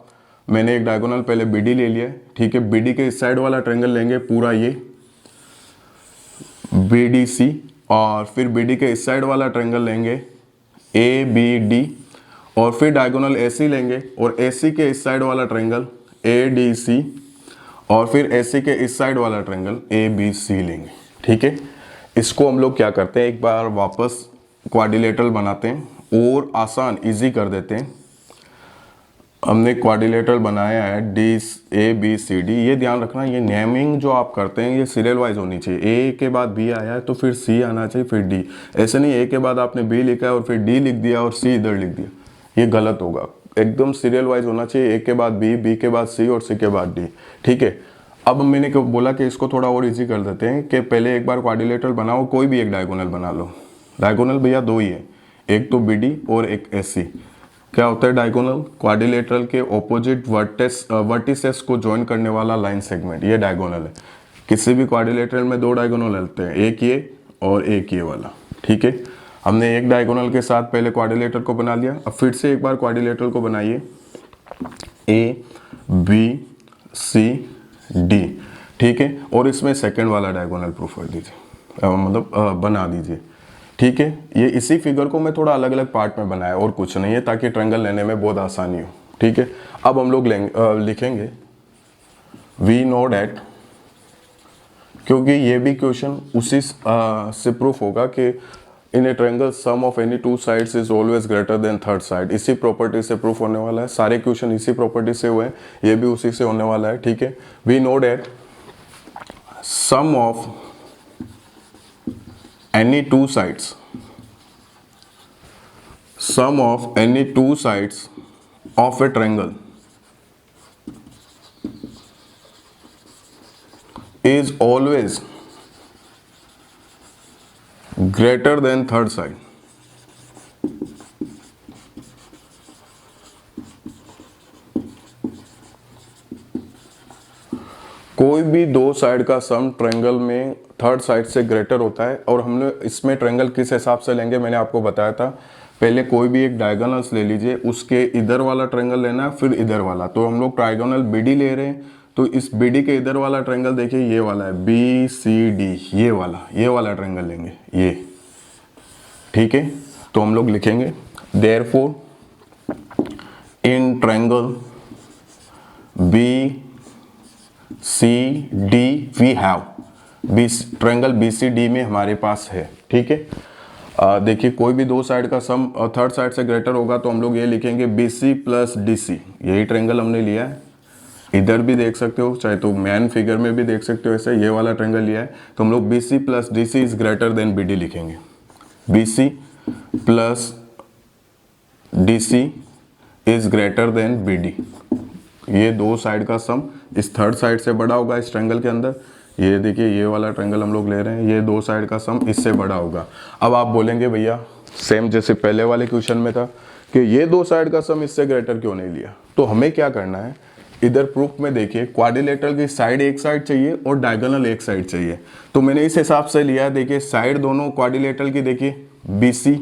Speaker 1: मैंने एक डायगोनल पहले BD ले लिया, ठीक है। BD के इस साइड वाला ट्रायंगल लेंगे पूरा ये BDC, और फिर BD के इस साइड वाला ट्रायंगल लेंगे ABD, और फिर डायगोनल AC लेंगे और AC के इस साइड वाला ट्रायंगल ADC, और फिर AC के इस साइड वाला ट्रायंगल ABC लेंगे, ठीक है। इसको हम लोग क्या करते हैं, एक बार वापस क्वाड्रिलेटरल बनाते हैं और आसान इजी कर देते हैं। हमने क्वाड्रिलेटरल बनाया है DABCD। ये ध्यान रखना, ये नेमिंग जो आप करते हैं ये सीरियल वाइज होनी चाहिए। ए के बाद बी आया है तो फिर सी आना चाहिए, फिर डी। ऐसे नहीं ए के बाद आपने बी लिखा है और फिर डी लिख दिया और सी इधर लिख दिया, ये गलत होगा। एकदम सीरियल वाइज होना चाहिए, ए के बाद बी, बी के बाद सी और सी के बाद डी। ठीक है, अब मैंने बोला कि इसको थोड़ा और ईजी कर देते हैं कि पहले एक बार क्वाड्रिलेटरल बनाओ, कोई भी एक डायगोनल बना लो। डायगोनल भैया दो ही है, एक तो BD और एक SC। क्या होता है डायगोनल? क्वाड्रिलेटरल के ऑपोजिट वर्टिसेस को ज्वाइन करने वाला लाइन सेगमेंट, ये डायगोनल है। किसी भी क्वाड्रिलेटरल में दो डायगोनल होते हैं, एक ये और एक ये वाला। ठीक है, हमने एक डायगोनल के साथ पहले क्वाड्रिलेटरल को बना लिया। अब फिर से एक बार क्वाड्रिलेटरल को बनाइए, ABCD। ठीक है, और इसमें सेकंड वाला डायगोनल प्रूफ कर दीजिए, मतलब बना दीजिए। ठीक है, ये इसी फिगर को मैं थोड़ा अलग अलग पार्ट में बनाया और कुछ नहीं है, ताकि ट्रायंगल लेने में बहुत आसानी हो। ठीक है, अब हम लोग लिखेंगे वी नो डैट, क्योंकि ये भी क्वेश्चन उसी से प्रूफ होगा कि in a triangle sum of any two sides is always greater than third side. इसी प्रॉपर्टी से प्रूफ होने वाला है, सारे क्वेश्चन इसी प्रॉपर्टी से हुए हैं, ये भी उसी से होने वाला है। ठीक है, we know that sum of any two sides, sum of any two sides of a triangle is always greater than third side। कोई भी दो साइड का सम ट्रायंगल में थर्ड साइड से ग्रेटर होता है। और हमने इसमें ट्रायंगल किस हिसाब से लेंगे मैंने आपको बताया था। पहले कोई भी एक डायगोनल्स ले लीजिए, उसके इधर वाला ट्रायंगल लेना है, फिर इधर वाला। तो हम लोग ट्रायगोनल BD ले रहे हैं, तो इस BD के इधर वाला ट्रायंगल देखिए, ये वाला है BCD, ये वाला ट्रायंगल लेंगे ये। ठीक है, तो हम लोग लिखेंगे therefore in triangle BCD we have, triangle BCD में हमारे पास है। ठीक है, देखिए कोई भी दो साइड का सम थर्ड साइड से ग्रेटर होगा तो हम लोग ये लिखेंगे BC प्लस DC। यही ट्रायंगल हमने लिया है, इधर भी देख सकते हो, चाहे तो मैन फिगर में भी देख सकते हो, ऐसे ये वाला ट्रायंगल लिया है। तो हम लोग BC plus DC is greater then BD लिखेंगे। BC plus DC is greater then BD। ये दो साइड का सम इस थर्ड साइड से बड़ा होगा इस ट्रायंगल के अंदर। ये देखिए ये वाला ट्रायंगल हम लोग ले रहे हैं, ये दो साइड का सम इससे बड़ा होगा। अब आप बोलेंगे भैया सेम जैसे पहले वाले क्वेश्चन में था कि ये दो साइड का सम इससे ग्रेटर क्यों नहीं लिया। तो हमें क्या करना है, इधर प्रूफ में देखिए क्वाड्रिलेटरल की साइड एक साइड चाहिए और डायगोनल एक साइड चाहिए। तो मैंने इस हिसाब से लिया है, देखिए साइड दोनों क्वाड्रिलेटरल की देखिए BC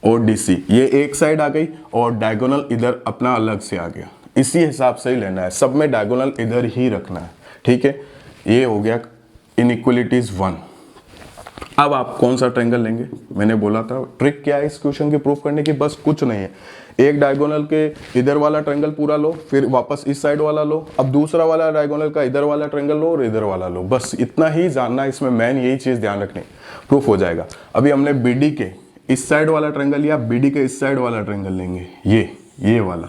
Speaker 1: और DC, ये एक साइड आ गई और डायगोनल इधर अपना अलग से आ गया। इसी हिसाब से ही लेना है, सब में डायगोनल इधर ही रखना है। ठीक है, ये हो गया इनइक्वलिटीज 1। अब आप कौन सा ट्रायंगल लेंगे, मैंने बोला था ट्रिक क्या है इस क्वेश्चन की प्रूफ करने की, बस कुछ नहीं है। एक डायगोनल के इधर वाला ट्रायंगल पूरा लो, फिर वापस इस साइड वाला लो, अब दूसरा वाला डायगोनल का इधर वाला ट्रायंगल लो और इधर वाला लो, बस इतना ही जानना है। इसमें मेन यही चीज ध्यान रखनी, प्रूफ हो जाएगा। अभी हमने BD के इस साइड वाला ट्रायंगल लिया, BD के इस साइड वाला ट्रायंगल लेंगे, ये वाला।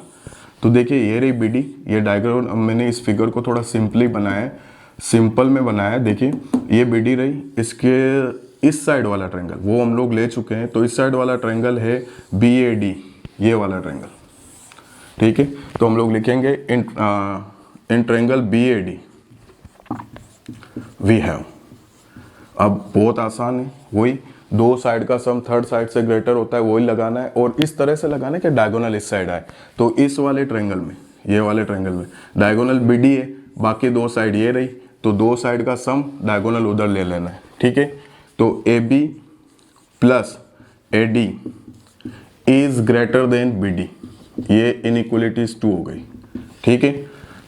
Speaker 1: तो देखिए ये रही BD, ये डायग्राम मैंने इस फिगर को थोड़ा सिंपली बनाया है, सिंपल में बनाया है। देखिए ये BD रही, इसके इस साइड वाला ट्रायंगल वो हम लोग ले चुके हैं, तो इस साइड वाला ट्रायंगल है BAD, ये वाला ट्रायंगल। ठीक है, तो हम लोग लिखेंगे in triangle BAD we have. अब बहुत आसान है, वही दो साइड का सम थर्ड साइड से ग्रेटर होता है, वही लगाना है। और इस तरह से लगाना है कि डायगोनल इस साइड आए। तो इस वाले ट्रायंगल में, ये वाले ट्रायंगल में डायगोनल BD है, बाकी दो साइड ये रही, तो दो साइड का सम डायगोनल उधर ले लेना है। ठीक है, तो AB plus AD is greater then BD, ये इनइक्वलिटीज 2 हो गई। ठीक है,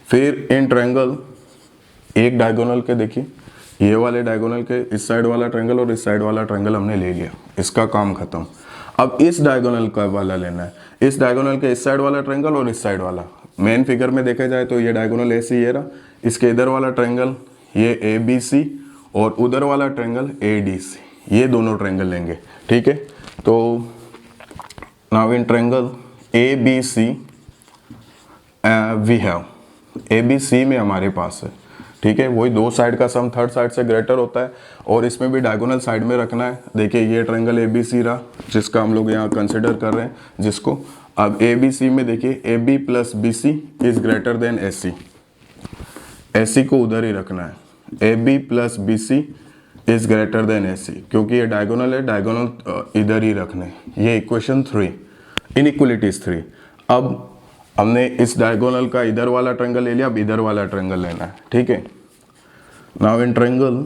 Speaker 1: फिर इन ट्रायंगल एक डायगोनल के देखिए, ये वाले डायगोनल के इस साइड वाला ट्रायंगल और इस साइड वाला ट्रायंगल हमने ले लिया, इसका काम खत्म। अब इस डायगोनल का वाला लेना है, इस डायगोनल के इस साइड वाला ट्रायंगल और इस साइड वाला। मेन फिगर में देखा जाए तो ये डायगोनल ऐसे ये रहा, इसके इधर वाला ट्रायंगल ये ABC और उधर वाला ट्रायंगल ADC, ये दोनों ट्रायंगल लेंगे। ठीक है, तो now in triangle ABC we have A B C में हमारे पास है, ठीक है। वही दो साइड का सम थर्ड साइड से ग्रेटर होता है और इसमें भी डायगोनल साइड में रखना है। देखिए ये ट्रायंगल ए बी सी रहा जिसका हम लोग यहाँ कंसिडर कर रहे हैं, जिसको अब ए बी सी में देखिए A B plus B C is greater than A C, A C को उधर ही रखना है, A B plus B C is greater than A C, क्योंकि ये डायगोनल है, डायगोनल इधर ही रखने हैं। ये इक्वेशन 3, इनइक्वलिटीज 3। अब हमने इस डायगोनल का इधर वाला ट्रायंगल ले लिया, अब इधर वाला ट्रायंगल लेना है, ठीक है। Now in triangle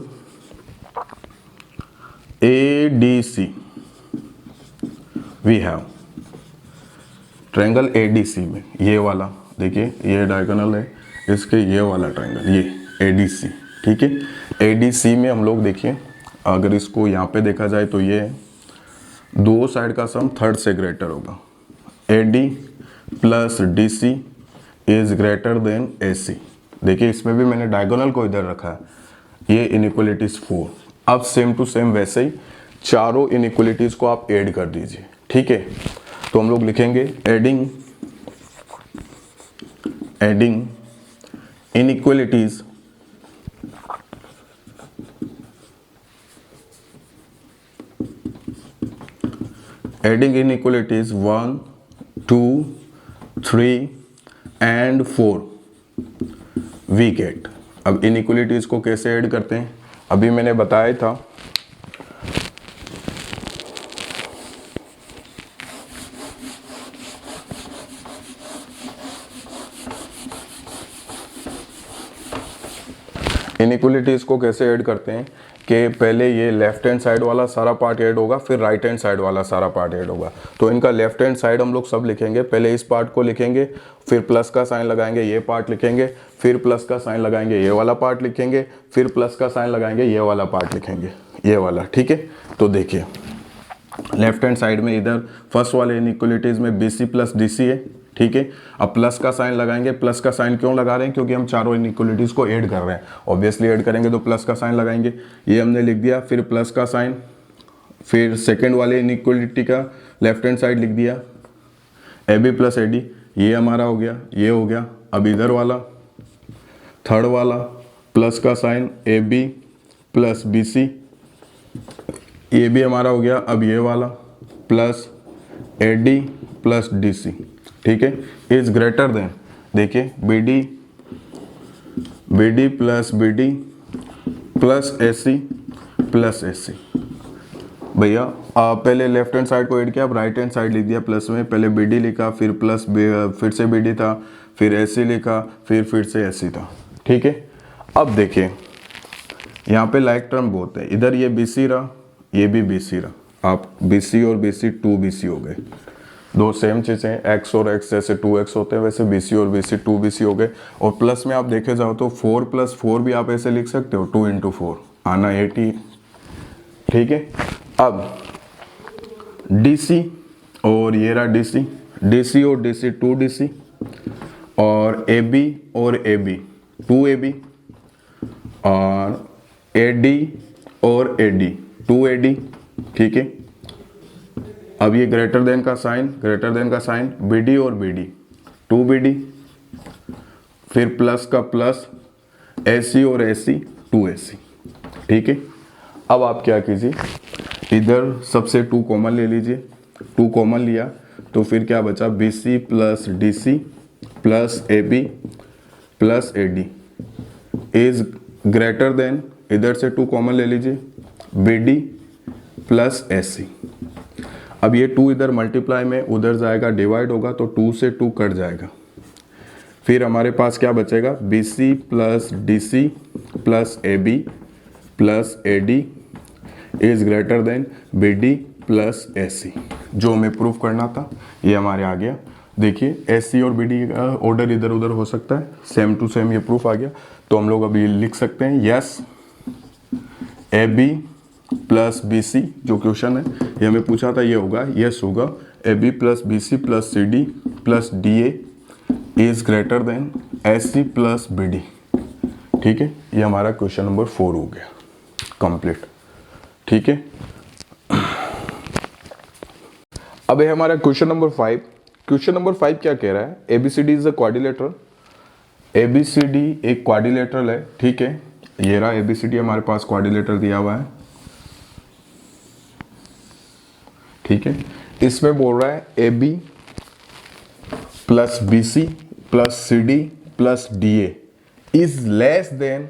Speaker 1: A D C we have triangle A D C में ये वाला देखिए ये डायगोनल है, इसके ये वाला ट्रायंगल ये ए डी सी, ठीक है। ए डी सी में हम लोग देखिए अगर इसको यहाँ पे देखा जाए तो ये दो साइड का सम थर्ड से ग्रेटर होगा, A D plus D C is greater than A C. देखिए इसमें भी मैंने डायगोनल को इधर रखा है, ये इनइक्वलिटीज 4। अब सेम टू सेम वैसे ही चारों इनइक्वलिटीज को आप ऐड कर दीजिए, ठीक है। तो हम लोग लिखेंगे adding inequalities adding inequalities 1 2 3 and 4 we get. अब इनइक्वलिटीज को कैसे ऐड करते हैं अभी मैंने बताया था। इनइक्वलिटीज को कैसे ऐड करते हैं कि पहले ये लेफ्ट हैंड साइड वाला सारा पार्ट ऐड होगा, फिर राइट हैंड साइड वाला सारा पार्ट ऐड होगा। तो इनका लेफ्ट हैंड साइड हम लोग सब लिखेंगे, पहले इस पार्ट को लिखेंगे, फिर प्लस का साइन लगाएंगे, ये पार्ट लिखेंगे, फिर प्लस का साइन लगाएंगे, ये वाला पार्ट लिखेंगे, फिर प्लस का साइन लगाएंगे, ये वाला पार्ट लिखेंगे, ये वाला, ठीक है। तो देखिए लेफ्ट हैंड साइड में इधर फर्स्ट वाले इनइक्वलिटीज में B C plus D C है, ठीक है। अब प्लस का साइन लगाएंगे, प्लस का साइन क्यों लगा रहे हैं क्योंकि हम चारों इनइक्वलिटीज को ऐड कर रहे हैं, ऑब्वियसली ऐड करेंगे तो प्लस का साइन लगाएंगे, ये हमने लिख दिया। फिर प्लस का साइन, फिर सेकंड वाले इनइक्वलिटी का लेफ्ट हैंड साइड लिख दिया A B plus A D, ये हमारा हो गया, ये हो गया। अब इधर वाला थर्ड वाला प्लस का sign A B plus B C, ये भी हमारा हो गया। अब ये वाला plus A D plus D C, ठीक है, इज ग्रेटर देन, देखिए B D plus B D plus A C plus A C. भैया पहले लेफ्ट हैंड साइड को ऐड किया, अब राइट हैंड साइड लिख दिया प्लस में, पहले बी डी लिखा, फिर प्लस फिर से बी डी था, फिर ए सी लिखा, फिर से ए सी था, ठीक है। अब देखिए यहाँ पे लाइक टर्म बहुत है, इधर ये बी सी रहा, ये भी बी सी रहा, आप बी सी और बी सी 2BC हो गए, दो सेम चीज़ें, x और x जैसे 2x होते हैं वैसे BC और BC 2BC हो गए। और प्लस में आप देखे जाओ तो 4 + 4 भी आप ऐसे लिख सकते हो, 2 × 4 आना 80, ठीक है। अब DC और ये रहा DC और DC 2DC और AB और AB 2AB और AD और AD 2AD, ठीक है। अब ये ग्रेटर देन का साइन BD और BD 2BD, फिर प्लस का प्लस AC और AC 2AC, ठीक है। अब आप क्या कीजिए, इधर सबसे 2 कॉमन ले लीजिए, 2 कॉमन लिया तो फिर क्या बचा, BC plus DC plus AB plus AD is greater then, इधर से 2 कॉमन ले लीजिए, BD प्लस AC। अब ये 2 इधर मल्टीप्लाई में उधर जाएगा, डिवाइड होगा तो 2 से 2 कट जाएगा। फिर हमारे पास क्या बचेगा, BC plus DC plus AB plus AD is greater then BD plus AC। जो हमें प्रूफ करना था ये हमारे आ गया। देखिए AC और BD का ऑर्डर इधर उधर हो सकता है, सेम टू सेम ये प्रूफ आ गया। तो हम लोग अभी लिख सकते हैं यस AB प्लस BC, जो क्वेश्चन है ये हमें पूछा था ये होगा, यस होगा AB plus BC plus CD plus DA is greater then SC plus BD, ठीक है। ये हमारा क्वेश्चन नंबर 4 हो गया कंप्लीट, ठीक है। अब है हमारा क्वेश्चन नंबर 5 क्वेश्चन नंबर 5 क्या कह रहा है, ABCD is a quadrilateral. ABCD एक क्वाड्रिलेटरल है, ठीक है। ये रहा एबीसीडी हमारे पास क्वाड्रिलेटरल दिया हुआ है, ठीक है। इसमें बोल रहा है A B plus B C plus C D plus D A is less than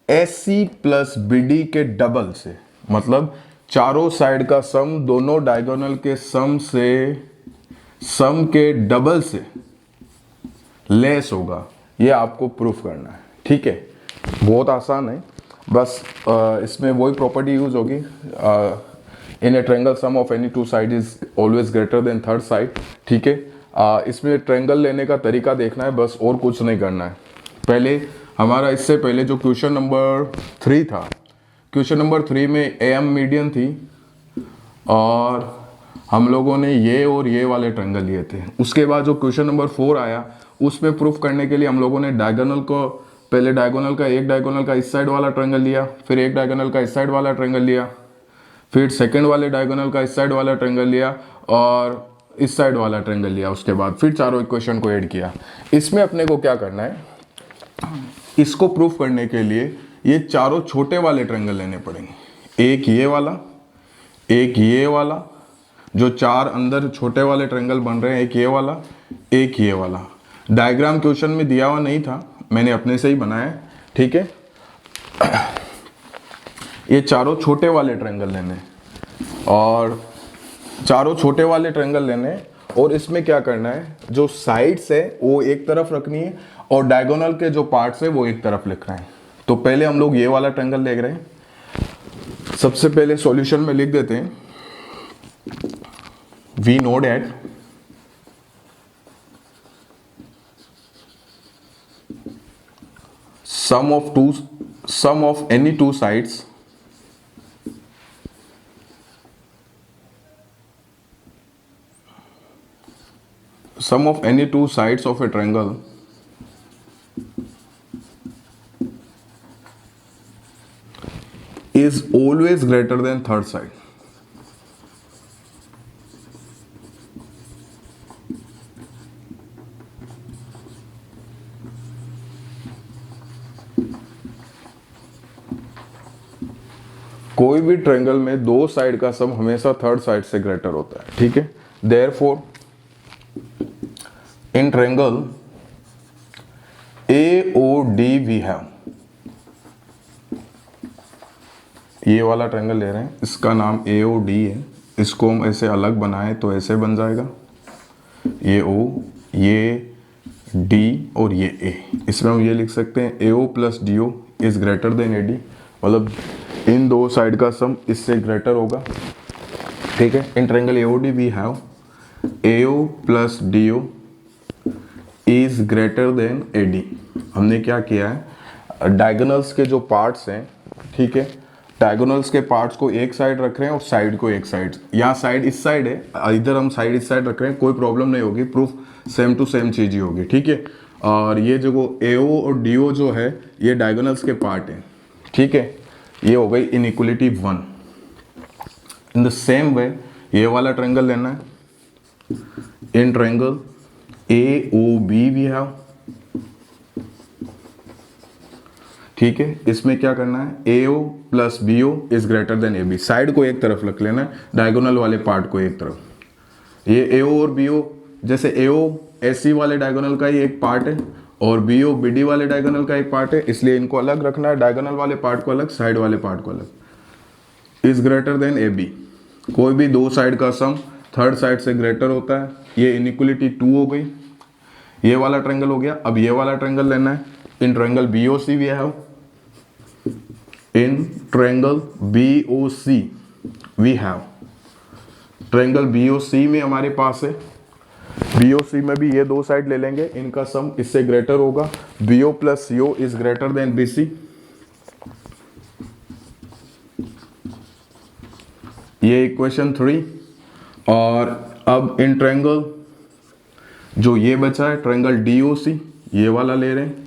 Speaker 1: S C plus B D के डबल से, मतलब चारों साइड का सम दोनों डायगोनल के सम के डबल से लेस होगा। ये आपको प्रूफ करना है, ठीक है। बहुत आसान है, बस इसमें वही प्रॉपर्टी यूज होगी, in a triangle sum of any two side is always greater than third side, ठीक है। इसमें ट्रायंगल लेने का तरीका देखना है बस, और कुछ नहीं करना है। पहले हमारा इससे पहले जो क्वेश्चन नंबर 3 था, क्वेश्चन नंबर 3 में ए एम मीडियन थी और हम लोगों ने ये और ये वाले ट्रायंगल लिए थे। उसके बाद जो क्वेश्चन नंबर 4 आया उसमें प्रूफ करने के लिए हम लोगों ने डायगोनल को, पहले डायगोनल का एक डायगोनल का इस साइड वाला ट्रायंगल लिया, फिर एक डायगोनल का इस साइड वाला ट्रायंगल लिया, फिर सेकंड वाले डायगोनल का इस साइड वाला ट्रायंगल लिया और इस साइड वाला ट्रायंगल लिया। उसके बाद फिर चारों इक्वेशन को ऐड किया। इसमें अपने को क्या करना है, इसको प्रूफ करने के लिए ये चारों छोटे वाले ट्रायंगल लेने पड़ेंगे। एक ये वाला, एक ये वाला, जो चार अंदर छोटे वाले ट्रायंगल बन रहे हैं, एक ये वाला, एक ये वाला। डायग्राम क्वेश्चन में दिया हुआ नहीं था, मैंने अपने से ही बनाया, ठीक है। ये चारों छोटे वाले ट्रायंगल लेने और चारों छोटे वाले ट्रायंगल लेने, और इसमें क्या करना है, जो साइड्स है वो एक तरफ रखनी है और डायगोनल के जो पार्ट्स है वो एक तरफ लिखना है। तो पहले हम लोग ये वाला ट्रायंगल देख रहे हैं। सबसे पहले सॉल्यूशन में लिख देते हैं, we know that sum of any two sides of a triangle is always greater than third side। कोई भी ट्रायंगल में दो साइड का सम हमेशा थर्ड साइड से ग्रेटर होता है, ठीक है। Therefore in triangle AOD we have, ये वाला ट्रायंगल ले रहे हैं, इसका नाम AOD है। इसको हम ऐसे अलग बनाएं तो ऐसे बन जाएगा, ये O, ये D और ये A। इसमें हम ये लिख सकते हैं AO plus DO is greater than AD, मतलब इन दो साइड का सम इससे ग्रेटर होगा, ठीक है। In triangle AOD we have AO plus DO is greater than AD। हमने क्या किया है, डायगोनल्स के जो पार्ट्स हैं, ठीक है, डायगोनल्स के पार्ट्स को एक साइड रख रहे हैं और साइड को एक साइड। यहाँ साइड इस साइड है, इधर हम साइड इस साइड रख रहे हैं, कोई प्रॉब्लम नहीं होगी, प्रूफ सेम टू सेम चीज ही होगी, ठीक है। और ये जो AO और DO जो है ये डायगोनल्स के पार्ट हैं, ठीक है। ये हो गई inequality 1। In the same way ये वाला ट्रायंगल लेना है। In triangle AOB we have, ठीक है। इसमें क्या करना है, AO plus BO is greater than AB। Side को एक तरफ रख लेना है, डायगोनल वाले पार्ट को एक तरफ। ये AO और BO, जैसे AO AC वाले डायगोनल का ही एक पार्ट है और BO BD वाले डायगोनल का एक पार्ट है, इसलिए इनको अलग रखना है, डायगोनल वाले पार्ट को अलग, साइड वाले पार्ट को अलग। इज ग्रेटर देन AB, कोई भी दो साइड का सम थर्ड साइड से ग्रेटर होता है। ये इनइक्वलिटी 2 हो गई, ये वाला ट्रायंगल हो गया। अब ये वाला ट्रायंगल लेना है। In triangle BOC we have, in triangle BOC we have, triangle BOC में हमारे पास है, BOC में भी ये दो साइड ले लेंगे, इनका सम इससे ग्रेटर होगा। BO plus CO is greater then BC। ये इक्वेशन 3। और अब इन ट्रायंगल जो ये बचा है, ट्रायंगल DOC, ये वाला ले रहे हैं।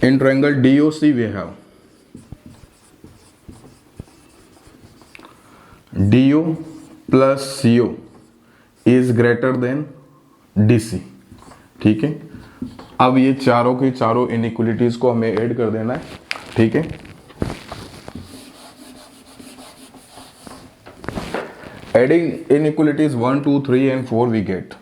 Speaker 1: In triangle DOC we have DO plus CO is greater than DC। ठीक है, अब ये चारों की चारों इनइक्वलिटीज को हमें ऐड कर देना है। ठीक है, adding inequalities 1 2 3 and 4 we get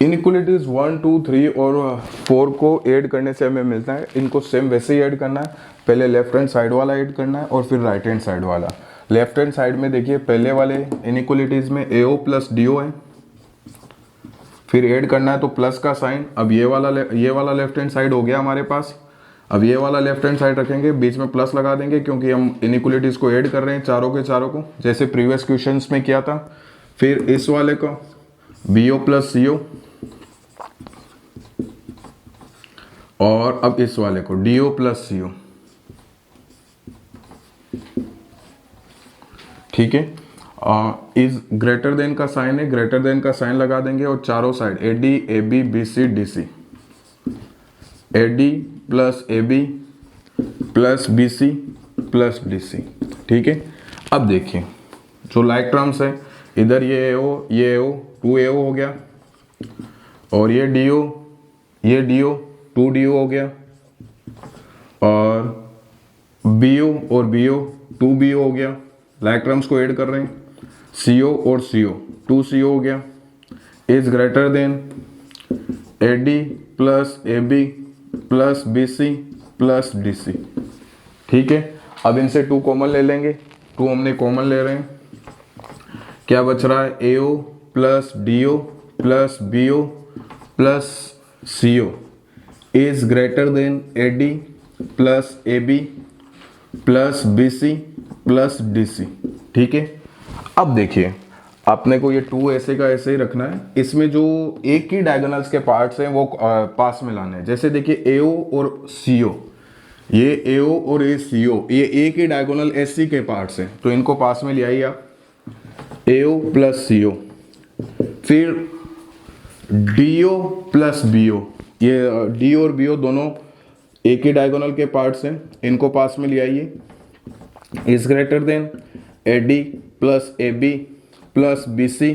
Speaker 1: inequalities 1 2 3 और 4 को ऐड करने से हमें मिलता है, इनको सेम वैसे ही ऐड करना है। पहले लेफ्ट हैंड साइड वाला ऐड करना है और फिर राइट हैंड साइड वाला। लेफ्ट हैंड साइड में देखिए पहले वाले इनइक्वलिटीज में AO प्लस DO है, फिर ऐड करना है तो प्लस का साइन। अब ये वाला लेफ्ट हैंड साइड हो गया हमारे पास। अब ये वाला लेफ्ट हैंड साइड रखेंगे, बीच में प्लस लगा देंगे क्योंकि हम इनइक्वलिटीज को ऐड कर रहे हैं चारों के चारों को, जैसे प्रीवियस क्वेश्चंस में किया था। फिर इस वाले को BO प्लस CO, और अब इस वाले को DO प्लस CO। ठीक है, इज ग्रेटर देन का साइन है, ग्रेटर देन का साइन लगा देंगे और चारों side AD AB BC DC, AD plus AB plus BC plus DC। ठीक है, अब देखिए जो लाइक टर्म्स है, इधर ये AO 2AO हो गया, और ये DO 2DO हो गया, और BO और BO 2BO हो गया। लाइक टर्म्स को ऐड कर रहे हैं, CO और CO 2CO हो गया। Is greater than AD plus AB plus BC plus DC। ठीक है, अब इनसे 2 कॉमन ले लेंगे, 2 हमने कॉमन ले रहे हैं। क्या बच रहा है? AO plus DO plus BO plus CO is greater than AD plus AB plus BC plus DC। ठीक है, अब देखिए आपने को ये 2 ऐसे का ऐसे ही रखना है। इसमें जो एक ही डायगोनल्स के पार्ट्स हैं वो पास में लाने हैं। जैसे देखिए AO और CO, ये AO और ये CO, ये एक ही डायगोनल SC के पार्ट्स हैं, तो इनको पास में ले आइए आप। AO प्लस CO, फिर DO प्लस BO, ये D और BO दोनों एक ही डायगोनल के पार्ट्स हैं, इनको पास में ले आइए। Is greater than AD plus AB plus BC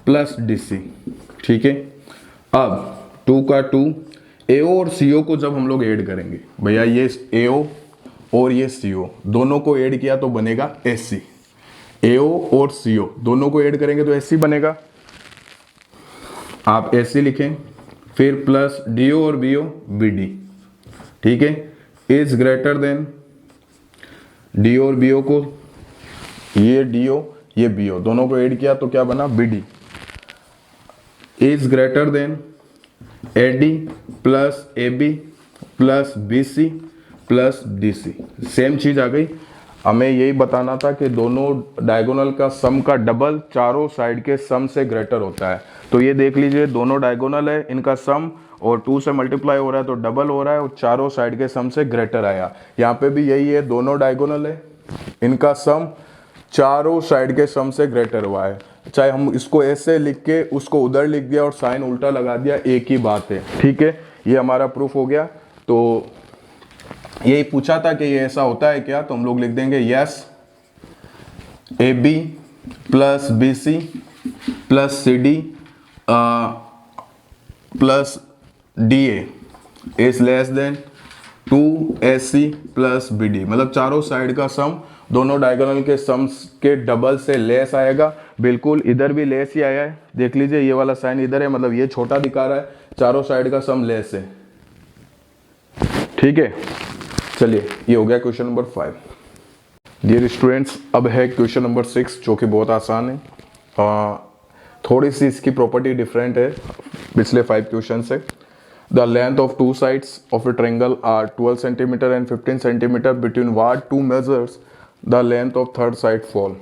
Speaker 1: plus DC। ठीक है, अब 2 का 2, AO और CO को जब हम लोग ऐड करेंगे, भैया ये AO और ये CO दोनों को ऐड किया तो बनेगा SC। AO और CO दोनों को ऐड करेंगे तो SC बनेगा, आप SC लिखें। फिर प्लस DO और BO BD। ठीक है, इज ग्रेटर देन DO और BO को, ये DO ये BO दोनों को ऐड किया तो क्या बना? BD। Is greater than AD plus AB plus BC plus DC। Same चीज आ गई। हमें यही बताना था कि दोनों डायगोनल का सम का डबल चारों साइड के सम से ग्रेटर होता है। तो ये देख लीजिए, दोनों डायगोनल है, इनका सम और 2 से मल्टीप्लाई हो रहा है तो डबल हो रहा है और चारों साइड के सम से ग्रेटर आया। यहाँ पे भी यही है, दोनों डायगोनल है, इनका सम चारों साइड के सम से ग्रेटर हुआ है। चाहे हम इसको ऐसे लिख के उसको उधर लिख दिया और साइन उल्टा लगा दिया, एक ही बात है। ठीक है, ये हमारा प्रूफ हो गया। तो यही पूछा था कि ये ऐसा होता है क्या, तो हम लोग लिख देंगे yes AB plus BC plus CD plus DA is less then 2SC plus BD। मतलब चारों साइड का सम दोनों डायगोनल के सम्स के डबल से लेस आएगा। बिल्कुल इधर भी लेस ही आया है, देख लीजिए ये वाला साइन इधर है, मतलब ये छोटा दिखा रहा है, चारों साइड का सम लेस है। ठीक है, चलिए ये हो गया क्वेश्चन नंबर 5। डियर स्टूडेंट्स, अब है क्वेश्चन नंबर 6 जो कि बहुत आसान है। थोड़ी सी इसकी प्रॉपर्टी डिफरेंट है पिछले 5 क्वेश्चन से। The length of 2 sides of a triangle are 12 centimetre and 15 centimetre between what 2 measures the length of third side fall.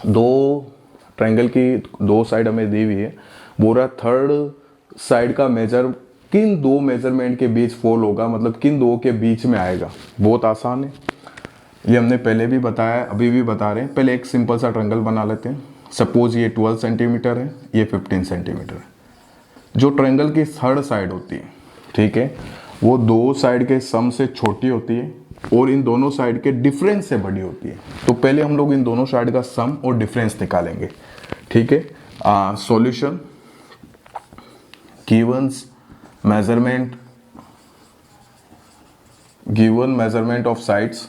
Speaker 1: दो ट्रायंगल की 2 साइड हमें दी हुई है, पूरा थर्ड साइड का मेजर किन 2 मेजरमेंट के बीच फॉल होगा, मतलब किन 2 के बीच में आएगा। बहुत आसान है। ये हमने पहले भी बताया, अभी भी बता रहे हैं। पहले एक सिंपल सा ट्रायंगल बना लेते हैं। सपोज ये 12 सेंटीमीटर है, ये 15 सेंटीमीटर है। जो ट्रायंगल की थर्ड साइड होती है, ठीक है, वो दो साइड के सम से छोटी होती है और इन दोनों साइड के डिफरेंस से बड़ी होती है। तो पहले हम लोग इन दोनों साइड का सम और डिफरेंस निकालेंगे, ठीक है। Solution, given measurement of sides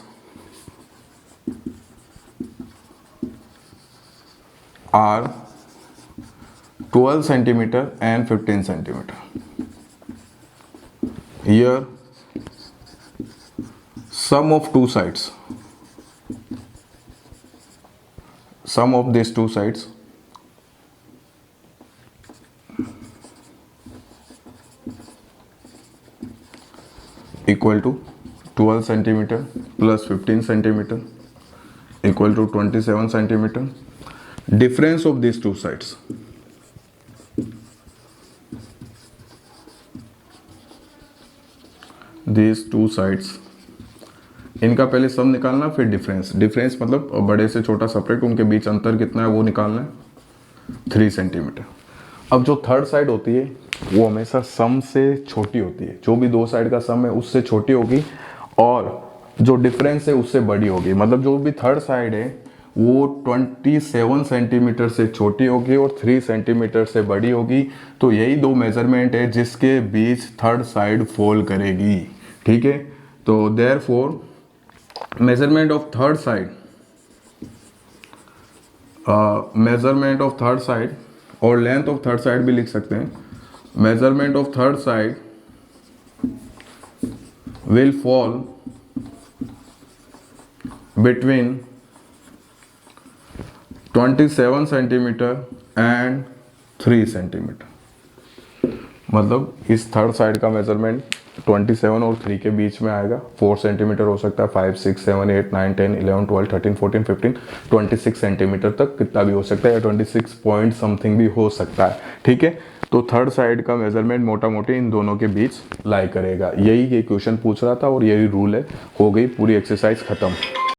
Speaker 1: are 12 centimeter and 15 centimeter. Here sum of two sides, sum of these two sides equal to 12 centimeter plus 15 centimeter equal to 27 centimeter. Difference of these two sides, these two sides, इनका पहले सम निकालना फिर difference. Difference मतलब बड़े से छोटा separate, उनके बीच अंतर कितना है वो निकालना है, 3 सेंटीमीटर। अब जो थर्ड साइड होती है वो हमेशा सम से छोटी होती है, जो भी दो साइड का सम है उससे छोटी होगी और जो डिफरेंस है उससे बड़ी होगी। मतलब जो भी थर्ड साइड है वो 27 सेंटीमीटर से छोटी होगी और 3 सेंटीमीटर से बड़ी होगी। तो यही दो मेजरमेंट है जिसके बीच थर्ड साइड फॉल करेगी, ठीक है। तो therefore measurement of third side, measurement of third side और लेंथ ऑफ थर्ड साइड भी लिख सकते हैं। Measurement of third side will fall between 27 centimetre and 3 centimetre. मतलब इस थर्ड साइड का मेजरमेंट 27 और 3 के बीच में आएगा। 4 सेंटीमीटर हो सकता है, 5, 6, 7, 8, 9, 10, 11, 12, 13, 14, 15, 26 सेंटीमीटर तक कितना भी हो सकता है, या 26 पॉइंट समथिंग भी हो सकता है, ठीक है। तो थर्ड साइड का मेजरमेंट मोटा मोटी इन दोनों के बीच लाई करेगा। यही ये क्वेश्चन पूछ रहा था और यही रूल है। हो गई पूरी एक्सरसाइज खत्म।